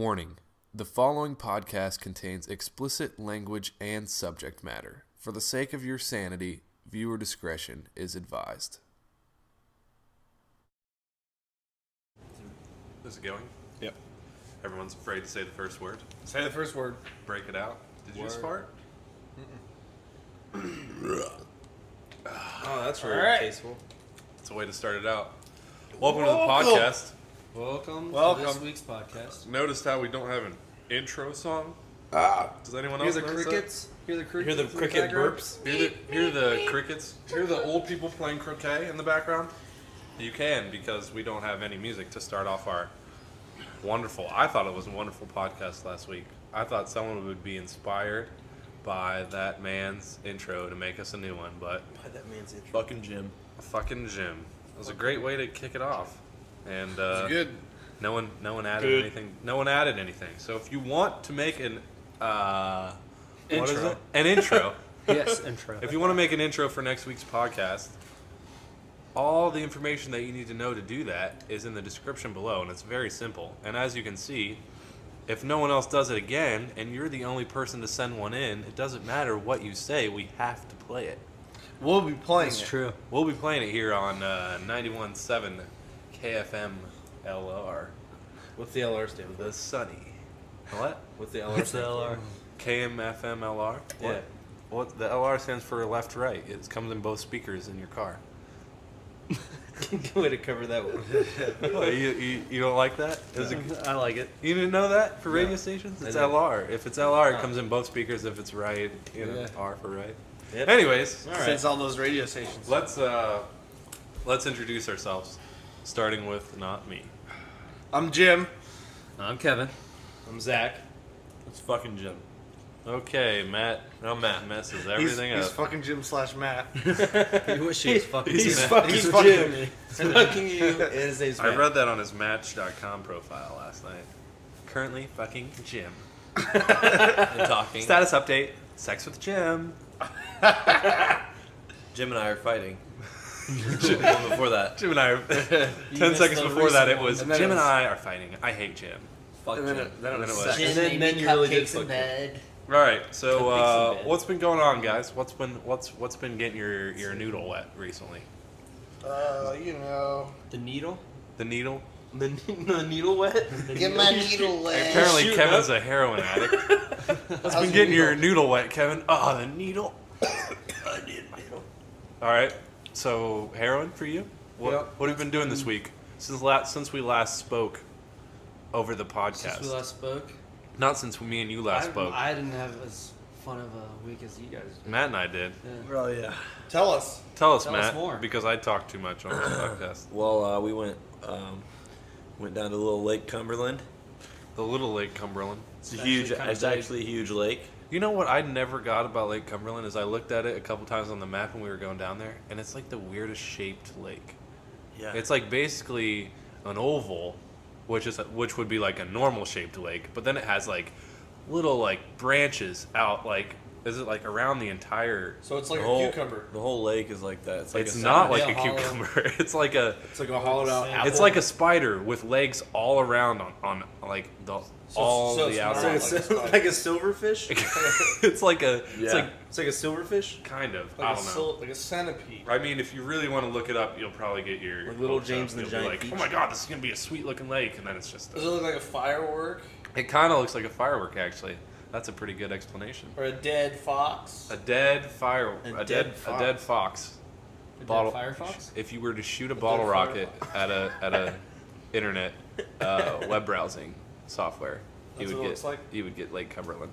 Warning: the following podcast contains explicit language and subject matter. For the sake of your sanity, viewer discretion is advised. Is it going? Yep. Everyone's afraid to say the first word. Say the first word. Break it out. Did you just fart? Oh, that's really tasteful. It's a way to start it out. Welcome to the podcast. Welcome to this week's podcast. Noticed how we don't have an intro song? Does anyone Hear else the notice crickets. Hear the crickets. Hear the in cricket background? burps. Hear the crickets? Hear the old people playing croquet in the background? You can, because we don't have any music to start off our I thought it was a wonderful podcast last week. I thought someone would be inspired by that man's intro to make us a new one, but By that man's intro. Fucking Jim. fucking Jim. It was a great way to kick it off. And It's good. no one added anything. No one added anything. So if you want to make an what is Intro. it? An intro. Yes, intro. If you want to make an intro for next week's podcast, all the information that you need to know to do that is in the description below, and it's very simple. And as you can see, if no one else does it again, and you're the only person to send one in, it doesn't matter what you say, we have to play it. We'll be playing That's it. true. We'll be playing it here on 91.7 KFM LR, What's the LR stand for? the Sunny. What? What's the LR What's stand the LR? KMFM LR? Yeah. What? The LR stands for left right. It comes in both speakers in your car. Good way to cover that one. What, you don't like that? Is it, I like it. you didn't know that for radio stations? It's I didn't. LR. If it's LR, it comes in both speakers. If it's right, Yeah. R for right. Yep. Anyways, Since all those radio stations. let's introduce ourselves, starting with not me. I'm Jim. I'm Kevin. I'm Zach. It's fucking Jim. Okay, Matt. I'm Matt. Messes everything He's up. fucking Jim / Matt. You wish he was fucking He's Jim. fucking He's Jim. fucking fucking you. It is his I read that on his Match.com profile last night. Currently fucking Jim. And talking. Status update: sex with Jim. Jim and I are fighting. Before that. Jim and I. 10 missed seconds the before that, recent it was one. And then Jim it and was- I are fighting. I hate Jim. Fuck And Jim. then it was was- sex. And then you really did fuck Jim. bed. All right, so Cupcakes in bed. what's been going on, guys? What's been getting your noodle wet recently? You know. The needle? The needle. The needle wet? Get my needle wet. Apparently, shoot Kevin's a heroin addict. What's been getting your noodle wet, Kevin? Oh, the needle. I need needle. All right, so heroin for you? What Yep. what have you been doing this week since we last spoke over the podcast? Since we last spoke, Not since me and you last spoke. I didn't have as fun of a week as you guys did. Matt and I did. Yeah. Well, yeah. Tell us. Tell us, Tell us Matt, more. because I talked too much on the podcast. Well, we went down to Little Lake Cumberland. The Little Lake Cumberland. It's a It's actually huge. kinda It's big. actually a huge lake. You know what I never got about Lake Cumberland is I looked at it a couple times on the map when we were going down there, and it's like the weirdest shaped lake. Yeah. It's like basically an oval, which would be like a normal shaped lake, but then it has like little like branches out. Like, is it like around the entire? So it's like the a whole, cucumber. The whole lake is like that. It's like It's a not like a hollow. cucumber. It's like a. It's like a hollowed out apple. It's like a spider with legs all around on like all so the it's outside. not like a spider. like a silverfish? It's like a. It's Yeah. like It's like a silverfish? kind of. like I a don't know. like a centipede. I mean, if you really want to look it up, you'll probably get your Like Little hopes up. James and the You'll be Giant like, Peach. oh my god, this is gonna be a sweet looking lake, and then it's just. Does it look like a firework It kind of looks like a firework, actually. That's a pretty good explanation. or a dead fox? A dead fire. A A dead dead fox. The Bottle- dead Firefox? If you were to shoot a dead bottle rocket Firefox. at a internet web browsing software, That's you what it would looks like? you would get Lake Cumberland.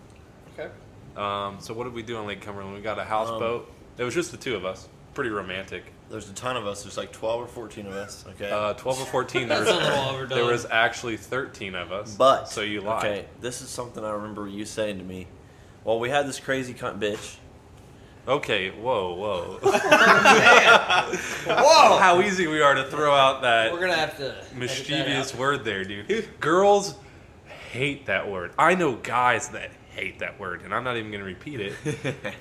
Okay. So what did we do on Lake Cumberland? We got a houseboat. It was just the two of us. Pretty romantic. There's a ton of us. There's like 12 or 14 of us. Okay. 12 or 14. There That's a little was, overdone. there was actually 13 of us. but so you lied. Okay, this is something I remember you saying to me. Well, we had this crazy cunt bitch. Okay, whoa. Whoa! How easy we are to throw out that We're gonna have to mischievous word there, dude. Girls hate that word. I know guys that hate that word, and I'm not even going to repeat it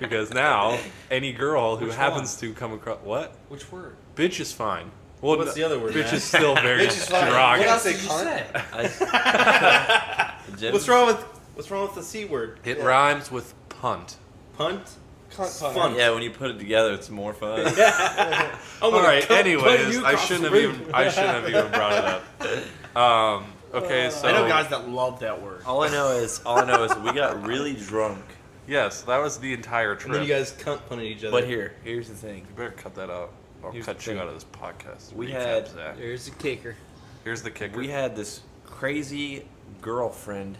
because now any girl who Which happens to come across what Which word? bitch is fine. Well, What's the other word, Bitch Matt? is still very Bitch is fine. derogatory. What did I say, cunt? I, Jim. What's wrong with the C word? It rhymes with punt. Punt? Cunt punter. Fun. Yeah, when you put it together, it's more fun. I'm All gonna right. cut Anyways, you I across shouldn't the have room. even brought it up. Okay, so I know guys that love that word. All I know is we got really drunk. yes, that was the entire trip. And then you guys cunt punted each other. But here's the thing. You better cut that out. I'll Here's cut the you thing. out of this podcast. We Recap, had- Zach. There's the kicker. Here's the kicker. We had this crazy girlfriend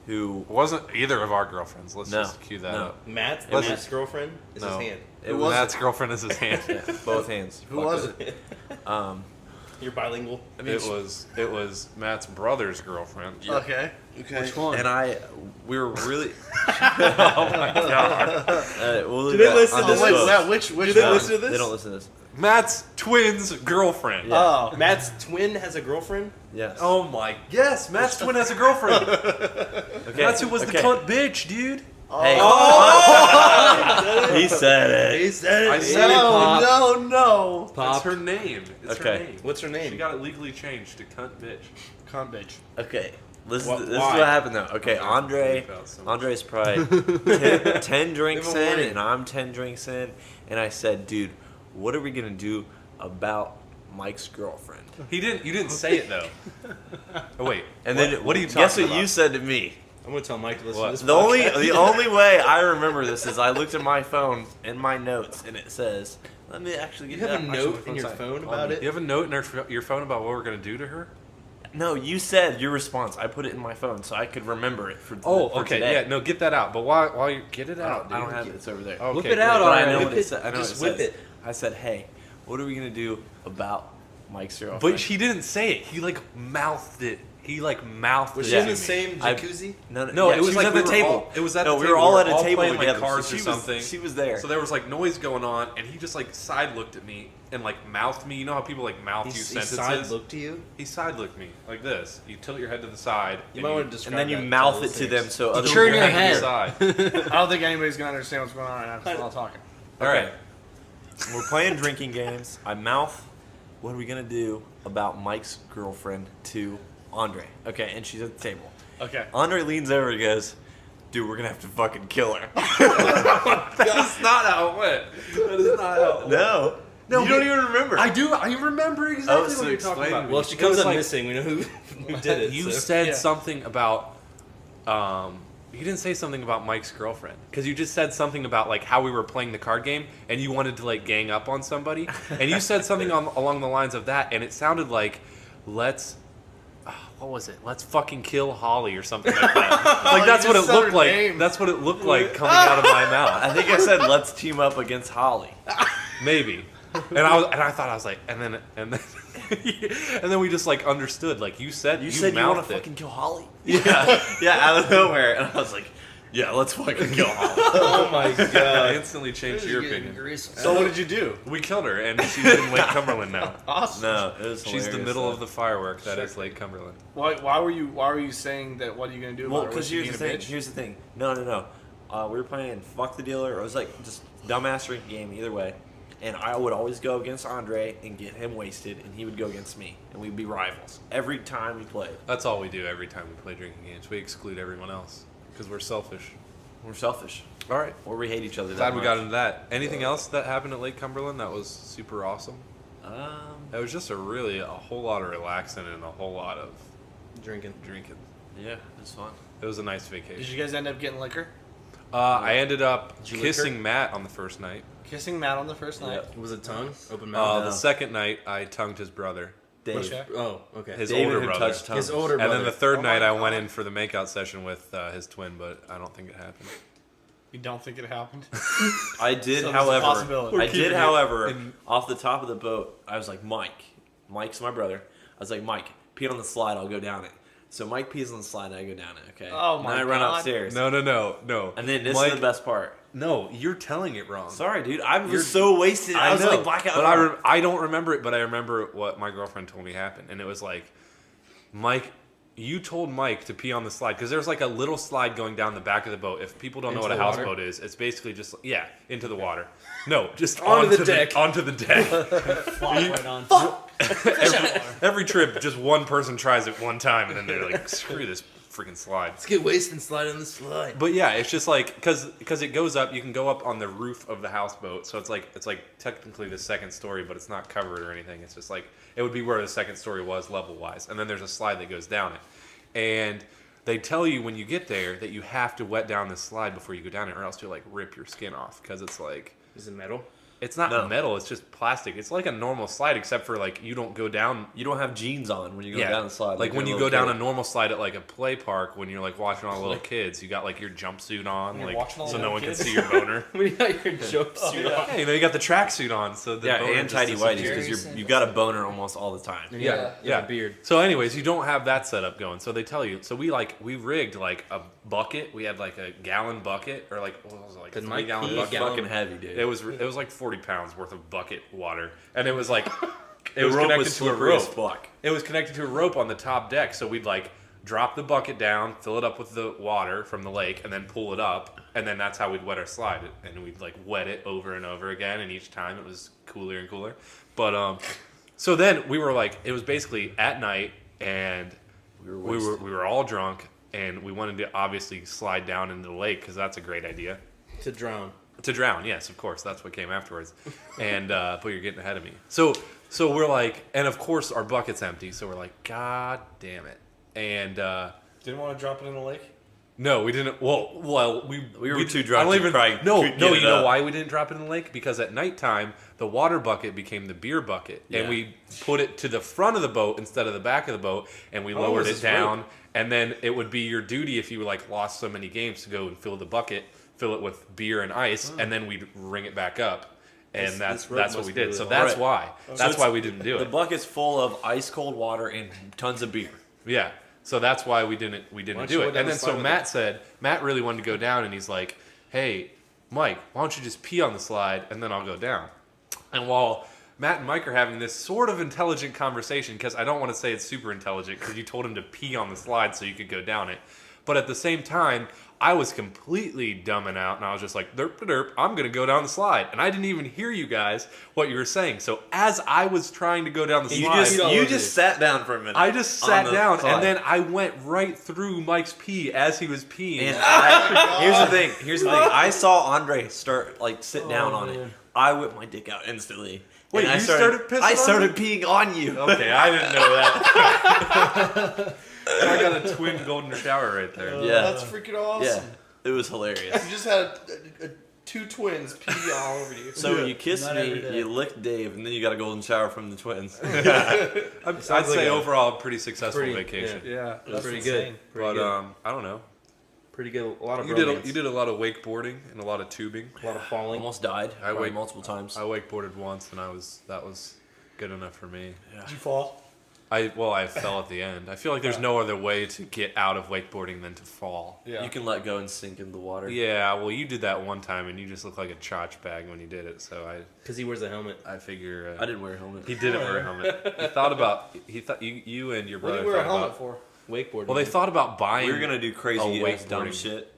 who wasn't either of our girlfriends. Let's No, just cue that no. up. Matt's girlfriend is No. his hand. It was Matt's girlfriend is his hand. both hands. Who was it? You're bilingual. It was Matt's brother's girlfriend. Okay. Which one? And we were really. Oh my god. We'll leave Do they that listen to undisclosed. this? Wait, yeah, which Do they one? listen to this? They don't listen to this. Matt's twin's girlfriend. Oh, Matt's twin has a girlfriend? Yes. Oh my. Yes, Matt's twin has a girlfriend. okay. That's who was the okay. cunt bitch, dude. Hey. He said it. He said I it. said it. no, no, no. That's her name. It's her Okay. name. What's her name? She got it legally changed to cunt bitch. Cunt bitch. Okay. This Why- is why? what happened though. Okay, Bleep out so much. Andre's probably 10 drinks Give him a in, warning. and I'm 10 drinks in, and I said, dude, what are we gonna do about Mike's girlfriend? You didn't say it though. Oh wait. And What- then what are you talking Guess what about? you said to me? I'm gonna tell Mike to listen What? to this. The only way I remember this is I looked at my phone in my notes, and it says, "Let me actually get You have that." a Actually, note my in your phone's phone on about me. it? You have a note in your phone about what we're gonna do to her? No, you said your response. I put it in my phone so I could remember it for. Oh, for okay. today. Yeah, no, get that out. But while you get it out, dude. I don't have it. It's over there. Okay, Whip it out great. But I already. know Whip what it. it says. I know Just what it whip says. it. I said, "Hey, what are we gonna do about Mike's girlfriend?" But he didn't say it. He like mouthed it. He like mouthed Was it. she to in the me. same I- jacuzzi? No, No, yeah, it was she like at we the were table. all- it was at no, the we table. were all We at were a all table playing, like, together. cards so or she something. Was, she was there. So there was like noise going on, and he just like side looked at me and like mouthed me. You know how people like mouth you He sentences? side looked to you? He side looked me like this. You tilt your head to the side. You and might want to describe and then you that to mouth all it to listeners. them so other turn people your can head. Side. I don't think anybody's gonna understand what's going on right now because we're all talking. All right. We're playing drinking games. I mouth, what are we going to do about Mike's girlfriend to Andre? Okay, and she's at the table. Okay. Andre leans over and goes, dude, we're going to have to fucking kill her. That's not how it went. That is not how it went. No. No, you don't even remember. I do. I remember exactly Oh, what so you're talking explain about. to me. Well, if she It comes was up like- missing, we know who did it. You so. said Yeah. something about. You didn't say something about Mike's girlfriend because you just said something about like how we were playing the card game and you wanted to like gang up on somebody and you said something along the lines of that and it sounded like let's. What was it? Let's fucking kill Holly or something like that. Like that's you what it just said looked her like. name. That's what it looked like coming out of my mouth. I think I said, let's team up against Holly. Maybe. And I thought I was like, and then and then we just like understood. Like you said You said you want mouthed to it. fucking kill Holly? Yeah, out of nowhere. And I was like, yeah, let's fucking kill Holly. Oh my I god. instantly changed your opinion. So what did you do? We killed her, and she's in Lake Cumberland now. Awesome. No, it was She's the hilarious, middle though. of the firework that is Lake Cumberland. Why were you saying that? What are you gonna do? Well, about her? Was because she here's the being a thing. bitch? Here's the thing. No. We were playing Fuck the Dealer. It was like just dumbass drinking game either way. And I would always go against Andre and get him wasted, and he would go against me, and we'd be rivals every time we played. That's all we do every time we play drinking games. We exclude everyone else because we're selfish. We're selfish, All right. or we hate each other. Glad that we got much. into that. Anything else that happened at Lake Cumberland that was super awesome? It was just a whole lot of relaxing and a whole lot of Drinking. drinking. Yeah, it was fun. It was a nice vacation. Did you guys end up getting liquor? I ended up Did you lick her? kissing Matt on the first night. Kissing Matt on the first night. Yep. Was it tongue? Open mouth? The second night, I tongued his brother, Dave. Okay. Oh, okay. his David older who brother. touched tongues. His older And brother. then the third Oh my night, I went God. in for the makeout session with his twin, but I don't think it happened. You don't think it happened? I did, So there's a however. possibility. I did, it however, in- off the top of the boat, I was like, Mike. Mike's my brother. I was like, Mike, pee on the slide. I'll go down it. So Mike pees on the slide, and I go down it. Okay. Oh, my And I run God. upstairs. No. And then this Mike, is the best part. No, you're telling it wrong. Sorry, dude. I was You're- so wasted. I was know, like blackout. but I don't remember it. But I remember what my girlfriend told me happened, and it was like, Mike, you told Mike to pee on the slide because there's like a little slide going down the back of the boat. If people don't know Into what a the water? houseboat is, it's basically just into the water. No, just Onto the deck. Onto the deck. Fly right on. every trip, just one person tries it one time, and then they're like, "Screw this freaking slide. Let's get wasted and slide on the slide. But yeah, it's just like because it goes up. You can go up on the roof of the houseboat, so it's like technically the second story, but it's not covered or anything. It's just like it would be where the second story was level wise, and then there's a slide that goes down it, and they tell you when you get there that you have to wet down the slide before you go down it, or else you'll like rip your skin off because it's like Is it metal? it's not No. metal. It's just plastic. It's like a normal slide, except for like you don't go down. You don't have jeans on when you go down the slide. Like when you're you a go little down a kid. normal slide at like a play park when you're like watching all the little kids, you got like your jumpsuit on, You're like watching all so the no little one kids? can see your boner. We got your jumpsuit on. Yeah, you got the tracksuit on, so the Yeah, boner and just tidy whities disappears. because you've got a boner almost all the time. And you got Yeah, a- you yeah. got a beard. So, anyways, you don't have that setup going. So they tell you. So we rigged like a bucket. We had like a gallon bucket, or like what was it, like a Did Mike 3-gallon pee bucket. gallon? Fucking heavy, dude. It was like 40 pounds worth of bucket water, and it was like it the was rope connected was to a slippery as rope. fuck. It was connected to a rope on the top deck, so we'd like drop the bucket down, fill it up with the water from the lake, and then pull it up, and then that's how we'd wet our slide. And we'd like wet it over and over again, and each time it was cooler and cooler. But so then we were like, it was basically at night, and we were all drunk, and we wanted to obviously slide down into the lake because that's a great idea. To drown. To drown, yes, of course. That's what came afterwards. And but you're getting ahead of me. So we're like, and of course our bucket's empty. So we're like, God damn it. And Didn't want to drop it in the lake? no, we didn't. Well, we were too drunk I don't to even, probably no, get no. it You know up. why we didn't drop it in the lake? Because at nighttime the water bucket became the beer bucket, and Yeah. we put it to the front of the boat instead of the back of the boat, and we Oh, lowered this it is down. And then it would be your duty if you like lost so many games to go and fill the bucket, fill it with beer and ice, and then we'd ring it back up. And This that's rope what must we be did. really So long. that's Right. why. So That's it's- why we didn't do The it. bucket's full of ice cold water and tons of beer. Yeah. So that's why we didn't Why do don't you it. go down And the then slide so with Matt said Matt really wanted to go down, and he's like, "Hey, Mike, why don't you just pee on the slide and then I'll go down?" And while Matt and Mike are having this sort of intelligent conversation, because I don't want to say it's super intelligent, because you told him to pee on the slide so you could go down it, but at the same time, I was completely dumbing out, and I was just like, derp derp, I'm going to go down the slide. And I didn't even hear you guys, what you were saying. So as I was trying to go down the slide, You just sat down for a minute. I just on sat the down, slide. and then I went right through Mike's pee as he was peeing. And here's the thing. I saw Andre start sit down on it. I whipped my dick out instantly. Wait, And I you started pissing I on started me? peeing on you. Okay, I didn't know that. I got a twin golden shower right there. Yeah. That's freaking awesome. Yeah, it was hilarious. You just had two twins pee all over you. So you kissed Not me, every day. you licked Dave, and then you got a golden shower from the twins. I'd Sounds say like a overall a pretty successful pretty- vacation. Yeah, That's pretty insane. good. Pretty But good. I don't know. Pretty good. A lot of You romance. did a lot of wakeboarding and a lot of tubing. a lot of falling. Almost died. I probably wake- multiple times. I wakeboarded once, and that was good enough for me. Did you fall? I fell at the end. I feel like there's no other way to get out of wakeboarding than to fall. Yeah. You can let go and sink in the water. Yeah, well, you did that one time, and you just looked like a chotch bag when you did it. So Because he wears a helmet. I figure I didn't wear a helmet. he didn't wear a helmet. He thought you and your What do brother you wear a thought helmet about, for? Wakeboard. well, they thought about buying. We were gonna do crazy a ass dumb wakeboarding. shit,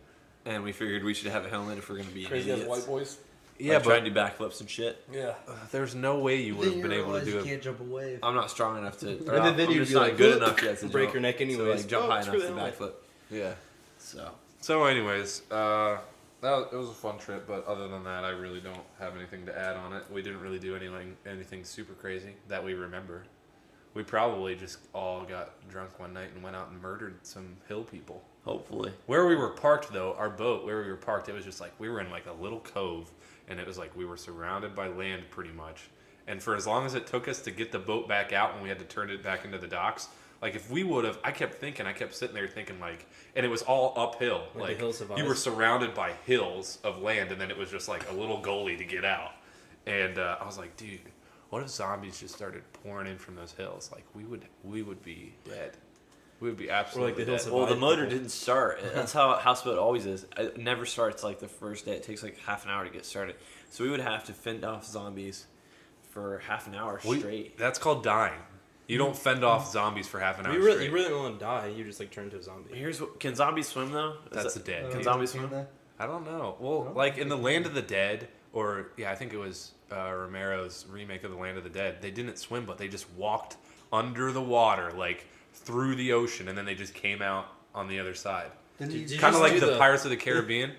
and we figured we should have a helmet if we're gonna be Crazy ass idiots. white boys. yeah, Like, try but and do backflips and shit. Yeah. there's no way you would have been able to do it. can't jump away. I'm not strong enough to. And then I'm you'd just be not like, good enough yet to break jump, your neck to, anyways. like, jump Oh, high screw enough to the backflip. Yeah. So So, anyways, it was a fun trip, but other than that, I really don't have anything to add on it. We didn't really do anything super crazy that we remember. We probably just all got drunk one night and went out and murdered some hill people. hopefully, Where we were parked, though, our boat, where we were parked, it was just like we were in like a little cove, and it was like we were surrounded by land pretty much. And for as long as it took us to get the boat back out when we had to turn it back into the docks, like if we would have, I kept sitting there thinking like, and it was all uphill. Like the Like hills of you ice. were surrounded by hills of land, and then it was just like a little gully to get out. And I was like, dude, what if zombies just started pouring in from those hills? Like we would be dead. We would be absolutely hills dead. of well, the Survive motor people. didn't start. That's how a houseboat always is. It never starts like the first day. It takes like half an hour to get started. So we would have to fend off zombies for half an hour straight. That's called dying. You don't fend off zombies for half an hour You straight. really don't want to die. You just like turn into a zombie. Here's what: can zombies swim though? That's a dead. Can zombies swim? I don't know. Well, like in the Land of the Dead, or yeah, I think it was Romero's remake of the Land of the Dead. They didn't swim, but they just walked under the water, like through the ocean, and then they just came out on the other side. Then you Did you Kind of just like do the the- Pirates of the Caribbean.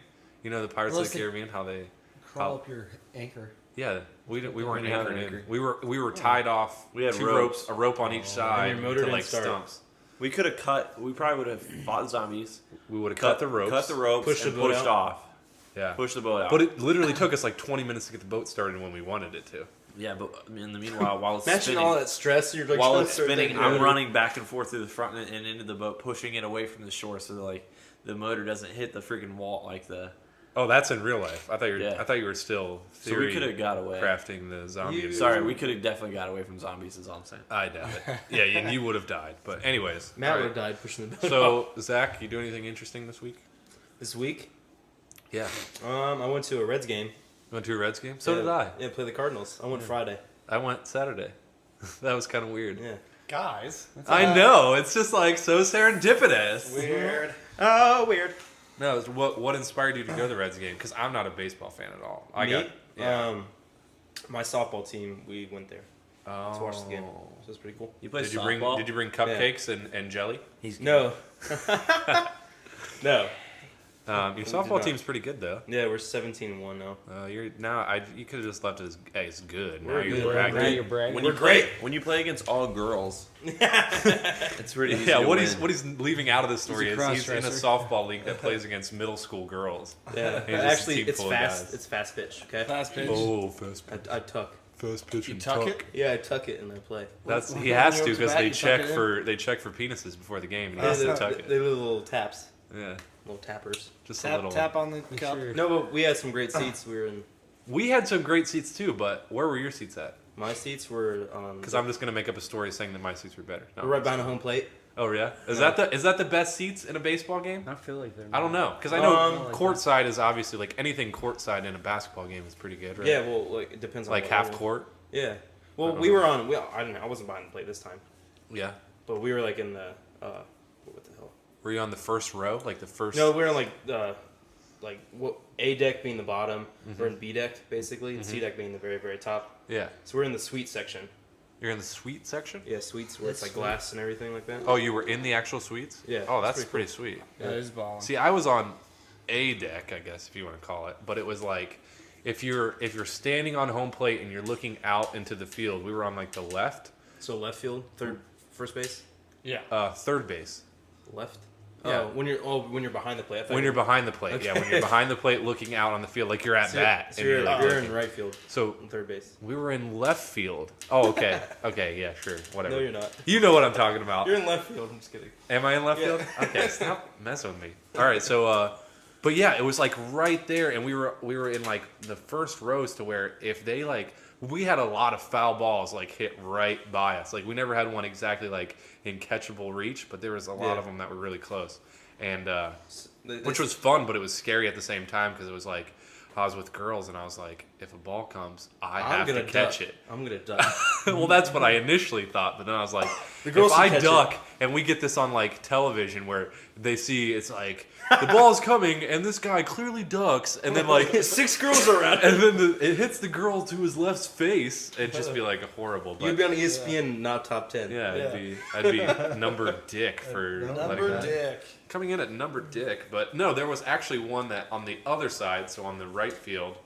You know the Pirates Well, of the it's like- Caribbean, how they crawl how- up your anchor. yeah, we weren't We didn't have anchored an in. anchor. We were tied off. We had two ropes. a rope on each side And your motor to didn't like start. stumps. We could have cut. We probably would have fought zombies. We would have cut the ropes. Cut the ropes. Pushed and the boat pushed out. off. Yeah. Pushed the boat out. But it literally took us like 20 minutes to get the boat started when we wanted it to. yeah, but in the meanwhile, while it's Imagine spinning, all that stress. You're like while trying it's to start spinning, thinking I'm about it. running back and forth through the front and into the boat, pushing it away from the shore so that, like the motor doesn't hit the freaking wall like the. Oh, that's in real life. I Yeah. thought you were still So we theory could have got away. crafting the zombie. Sorry, we could have definitely got away from zombies. Is all I'm saying. I doubt it. Yeah, and you would have died. But anyways, Matt all would right. have died pushing the boat. So Zach, you do anything interesting this week? This week, Yeah. I went to a Reds game. You went to a Reds game? So Yeah. did I. Yeah, play the Cardinals. I went Friday. I went Saturday. That was kind of weird. Yeah. Guys. I know. It's just like so serendipitous. Weird. Oh, weird. No, it's what inspired you to go to the Reds game? Because I'm not a baseball fan at all. Me? My softball team, we went there to watch the game. So it's pretty cool. You play Did you softball? bring cupcakes and jelly? He's No. No. Your softball not. team's pretty good though. Yeah, we're 17-1 now. You could have just left it as hey, it's good. Now We're you're good. bragging. Now you're bragging. When you play, when you play against all girls, it's pretty easy. Yeah, to what win. he's leaving out of the story He's is a he's in a cross-dresser. softball league that plays against middle school girls. Yeah. He's just a Actually, team it's full of fast. guys. It's fast pitch. Okay. Fast pitch. Oh, fast I tuck. fast pitch You tuck it? Yeah, I tuck it and I play. That's When he you has go to to because bat, they you tuck check it in? for penises before the game. And he Yeah, has to they tuck it. do little taps, Yeah, little tappers. just a little. Tap on the cup. sure. No, but we had some great seats. We were in. We had some great seats too, but where were your seats at? My seats were Because I'm just gonna make up a story saying that my seats were better. No. we're right behind the home plate. Oh yeah, is No. that the best seats in a baseball game? I feel like they're. I don't know because I know Um, courtside is obviously like anything courtside in a basketball game is pretty good, right? Yeah, well, like it depends on like what half level. court. Yeah. Well, don't we know. were on. I wasn't behind the plate this time, Yeah. but we were like in the. What the hell? Were you on the first row, like the first? No, we were in like what A deck being the bottom. We're in B deck basically, and C deck being the very very top. Yeah. So we're in the suite section. You're in the suite section. Yeah, suites where it's That's like glass and everything like that. Oh, you were in the actual suites. Yeah, Oh, it's that's pretty sweet. That is balling. See, I was on a deck, I guess if you want to call it, but it was like if you're standing on home plate and you're looking out into the field, we were on like the left, So left field, first base, Yeah. third base. left. Yeah. Oh, when you're behind the plate. I thought When you- you're behind the plate, yeah, when you're behind the plate looking out on the field, like you're at so you're- bat. So and you're, like, you're looking. in right field, So and third base. we were in left field. Oh, okay, okay, yeah, sure, whatever. No, you're not. You know what I'm talking about. You're in left field. I'm just kidding. Am I in left Yeah. field? Okay, stop messing with me. All right, so but yeah, it was like right there, and we were in like the first rows to where if they like we had a lot of foul balls like hit right by us. Like we never had one exactly like in catchable reach, but there was a lot Yeah. of them that were really close, and They- which was fun, but it was scary at the same time because it was like I was with girls and I was like, if a ball comes, I I'm have to gonna catch duck. it. I'm gonna duck. Well, that's what I initially thought, but then I was like, The girls if can I catch duck and we get this on like television where they see it's like the ball's coming and this guy clearly ducks and then like 6 girls around. and then it hits the girl to his left face, it'd just be like horrible. But You'd be on ESPN, not top 10. yeah, I'd be number dick for letting Number that. dick. Coming in at number dick, but no, there was actually one that on the other side, so on the right field,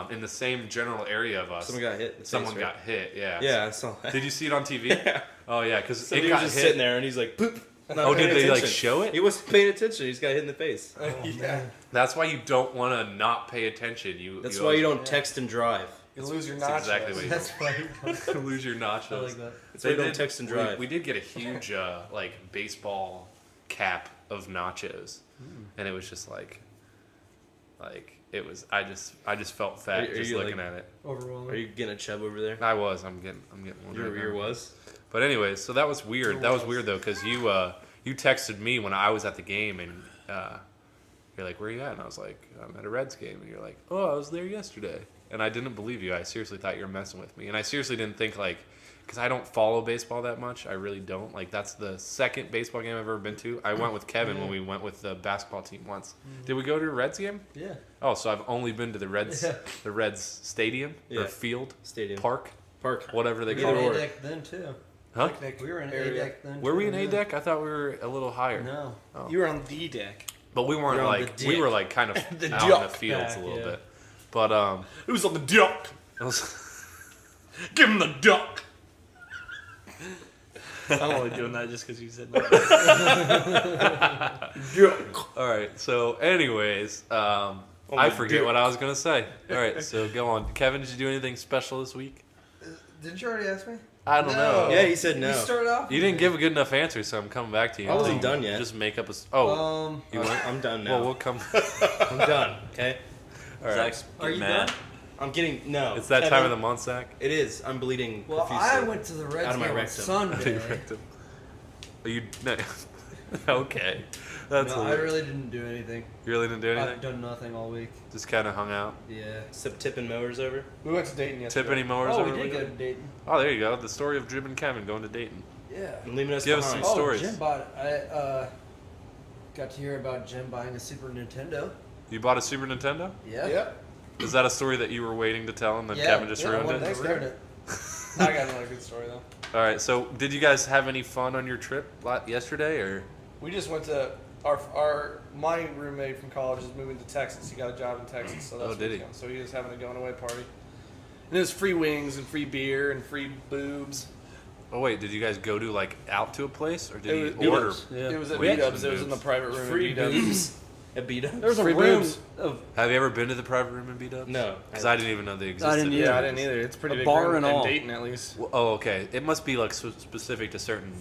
in the same general area of us. Someone got hit. in the Someone face, right? got hit. Yeah. Yeah, I saw that. Did you see it on TV? Yeah. Oh yeah, because it Somebody got was just hit. sitting there and he's like, poop. Not Oh, paying did they like attention. show it? He wasn't paying attention. He just got hit in the face. Yeah. That's why you don't want to not pay attention. That's why you don't text and drive. You lose your That's nachos. exactly what you That's why. don't lose your nachos. I like that. That's why you don't text and drive. We did get a huge like baseball cap of nachos, and it was just like it was. I just felt fat Are just you, looking like- at it. Overwhelming. Are you getting a chub over there? I was. I'm getting one. Your right ear now. was? But anyways, so that was weird. That was weird though, because you texted me when I was at the game, and you're like, "Where are you at?" And I was like, "I'm at a Reds game." And you're like, "Oh, I was there yesterday." And I didn't believe you. I seriously thought you were messing with me, and I seriously didn't think like, because I don't follow baseball that much. I really don't. Like that's the second baseball game I've ever been to. I went with Kevin when we went with the basketball team once. Did we go to a Reds game? Yeah. Oh, so I've only been to the Reds, Yeah. the Reds stadium Yeah. or field, Stadium. park, Park. whatever they Either call Yeah, it. or. deck then too. Huh? picnic We were in A area. deck then. Were we too, in A yeah. deck? I thought we were a little higher. No. Oh. You were on the deck. But we weren't You're on like the we dick. were like kind of The out in the duck fields pack, a little yeah. bit. But It was on the duck. it was Give him the duck. I'm only doing that just because you said that. Duck. all right. So, anyways, I forget what I was gonna say. All right, so go on, Kevin. Did you do anything special this week? Didn't you already ask me? I don't know. Yeah, he said no. You started off. You didn't give a good enough answer, so I'm coming back to you. I wasn't until you done yet. Just make up a. Oh, you went. I'm done now. Well, we'll come. I'm done. Okay. All right. Zach's Are you mad. done? I'm getting no. It's that Kevin, time of the month, Zach. It is. I'm bleeding. Well, profusely. I went to the Reds Out of my game on rectum. Sunday. Are you? No. Okay. That's. No, I hilarious. really didn't do anything. You really didn't do anything. I've done nothing all week. Just kind of hung out. Yeah. Sip tipping mowers over. We went to Dayton yesterday. Tip any mowers Oh, over we did the go to weekend? Dayton. Oh, there you go. The story of Jim and Kevin going to Dayton. Yeah. And leaving us Give us behind. some Oh, stories. Jim bought. I got to hear about Jim buying a Super Nintendo. You bought a Super Nintendo? Yeah. Yep. Is that a story that you were waiting to tell and then Yeah, Kevin just yeah, I ruined wanted it? to ruin it. I got another good story though. All right. So, did you guys have any fun on your trip yesterday, or? We just went to my roommate from college is moving to Texas. He got a job in Texas, so that's Oh, where did he's he? going. So he was having a going away party. And it was free wings and free beer and free boobs. Oh wait, did you guys go to like out to a place, or did It you was- order? Yeah. It was at Wings B-Dubs. and It was in the boobs. private room Free at B-Dubs. boobs. At Beta. There was a Free room boobs. of Have you ever been to the private room in B-Dubs? No. Because I didn't even know they existed. didn't either. Yeah, I didn't either. It's a pretty A big bar room and in all. Dayton at least. Well, oh, okay. It must be like specific to certain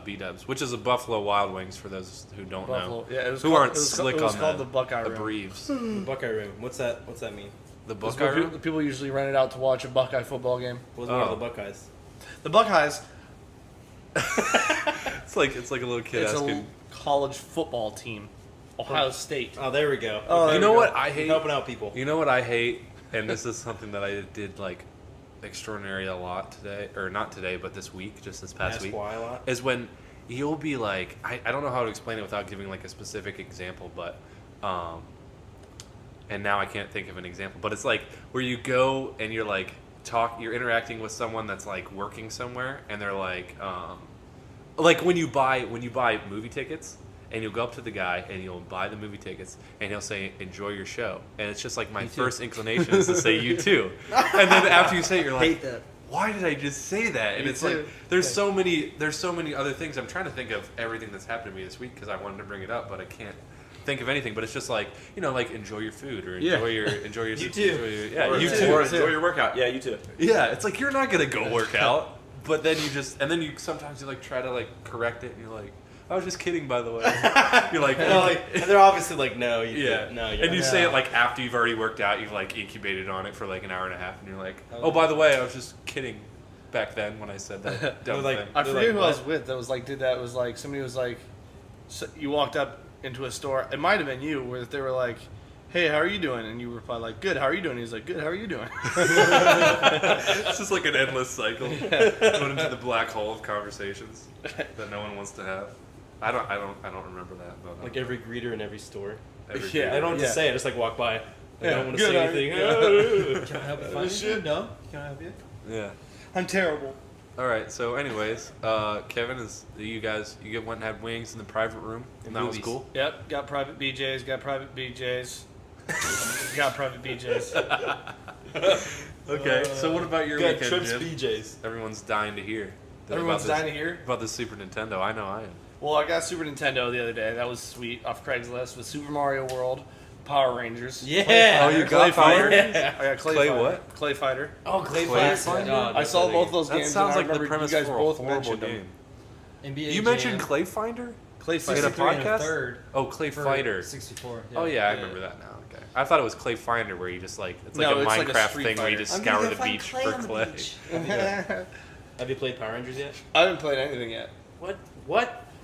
B-Dubs, which is a Buffalo Wild Wings for those who don't Buffalo. know. Yeah, it was Who called, aren't it was, slick it was on called the the Buckeye Room. Braves. The Buckeye room. What's that mean? The That's Buckeye where room. people usually rent it out to watch a Buckeye football game. What's one of Oh. the Buckeyes? The Buckeyes, It's like a little kid it's asking. a college football team. Ohio State. Oh, there we go. Oh, You there know we go. what I hate? Helping out people. You know what I hate, and this is something that I did like extraordinary a lot today, or not today, but this week, just this past Ask week, why a lot. is when you'll be like, I don't know how to explain it without giving like a specific example, but and now I can't think of an example, but it's like where you go and you're like you're interacting with someone that's like working somewhere, and they're like when you buy movie tickets. And you'll go up to the guy and you'll buy the movie tickets and he'll say, "Enjoy your show." And it's just like my first inclination is to say, "You too." And then after you say it, you're like, hate that. "Why did I just say that?" And Me it's too. like there's so many other things. I'm trying to think of everything that's happened to me this week because I wanted to bring it up, but I can't think of anything. But it's just like like enjoy your food or Yeah. enjoy your You too. yeah, you Or too. enjoy your workout. Yeah, you too. Yeah, it's like you're not gonna go work out, but then you sometimes you like try to like correct it and you're like, "I was just kidding, by the way." You're like, And they're obviously like, no, you yeah, no, and you say it like after you've already worked out, you've like incubated on it for like an hour and a half, and you're like, "Oh, by the way, I was just kidding." Back then, when I said that dumb like- thing. I They're forget like, who I was what? with that was like did that. It was like somebody was like, so you walked up into a store. It might have been you, where they were like, "Hey, how are you doing?" And you replied like, "Good. How are you doing?" He's like, "Good. How are you doing?" It's just like an endless cycle, going into the black hole of conversations that no one wants to have. I don't remember that. But like every greeter in every store. every Yeah. day. I don't have Yeah. to say it. I just like walk by. Like, I Yeah. don't want to Good, say how are you? anything. Can I help you find anything? No. Can I help you? Yeah. I'm terrible. All right. So, anyways, Kevin you went and had wings in the private room, and that was movies. cool. Yep. Got private BJ's. Got private BJ's. got private BJ's. Okay. So, what about your Got weekend, Trips Jim? BJ's. Everyone's dying to hear. Everyone's about dying this, to hear. about the Super Nintendo. I know I am. Well, I got Super Nintendo the other day. That was sweet off Craigslist with Super Mario World, Power Rangers. Yeah. Oh, you Clay got Fighter. Power? Yeah. I got Clay, Clay Fighter. what? Clay Fighter. Oh, Clay Clay Fighter. Fighter? I saw both those That games. sounds and like I the remember premise you guys for a both horrible mentioned them. game. NBA You Jam, mentioned Clay Finder? Clay In a 63 63 and a podcast? third Oh, Clay for Fighter. 64. Oh yeah, I remember that now. Okay, I thought it was Clay Finder, where you just like it's like No, a it's like a Minecraft Street thing where you Fighter. just I'm scour gonna the find beach clay for on the clay. beach. Have you played Power Rangers yet? I haven't played anything yet. What?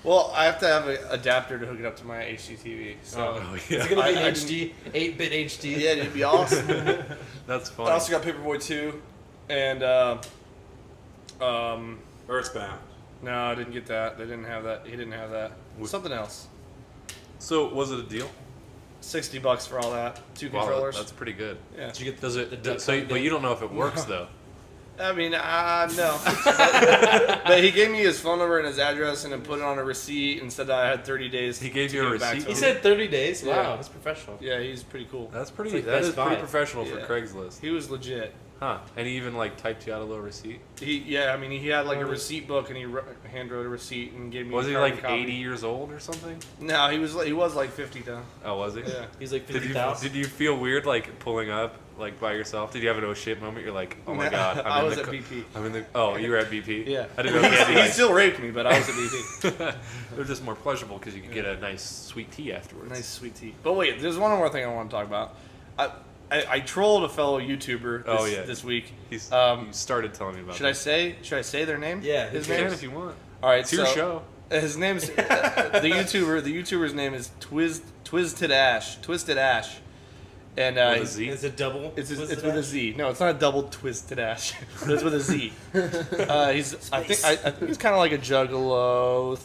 Well, I have to have an adapter to hook it up to my HDTV. So Oh Is yeah, it gonna be I HD, 8-bit HD? yeah, it'd be awesome. that's I funny. also got Paperboy 2, and Earthbound. no, I didn't get that. They didn't have that. He didn't have that. Something else. So was it a deal? $60 for all that. Two Wow, controllers. that's pretty good. Yeah. Did you get Does the it? duck So, hunt but game? you don't know if it works though. I mean, no. But he gave me his phone number and his address and then put it on a receipt and said that I had 30 days. He gave to you a give it back receipt? to He him. said 30 days. Wow, Yeah. that's professional. Yeah, he's pretty cool. That's pretty. It's like That Best is pretty Buy. professional for Yeah. Craigslist. He was legit. Huh? And he even like typed you out a little receipt. He had like a receipt book and he hand wrote a receipt and gave me. Was a he carbon like copy. 80 years old or something? No, he was like 50 though. Oh, was he? Yeah. He's like Did you 50,000. did you feel weird like pulling up like by yourself? Did you have an oh shit moment? You're like, oh my Nah, god, I in was the at co- BP. I'm in the. Oh, you were at BP. Yeah. I didn't know he had He still raped me, but I was at BP. It was just more pleasurable because you could get a nice sweet tea afterwards. Nice sweet tea. But wait, there's one more thing I want to talk about. I trolled a fellow YouTuber this week. He's, Um, you started telling me about. Should I say their name? Yeah, his You name. can if you want. All right, It's your so show. his name's the YouTuber's name is Twisted Ash, and With a he's- Z? It's a double. It's What's with that? a Z. No, it's not a double twisted ash. It's with a Z. I think he's kind of like a juggalo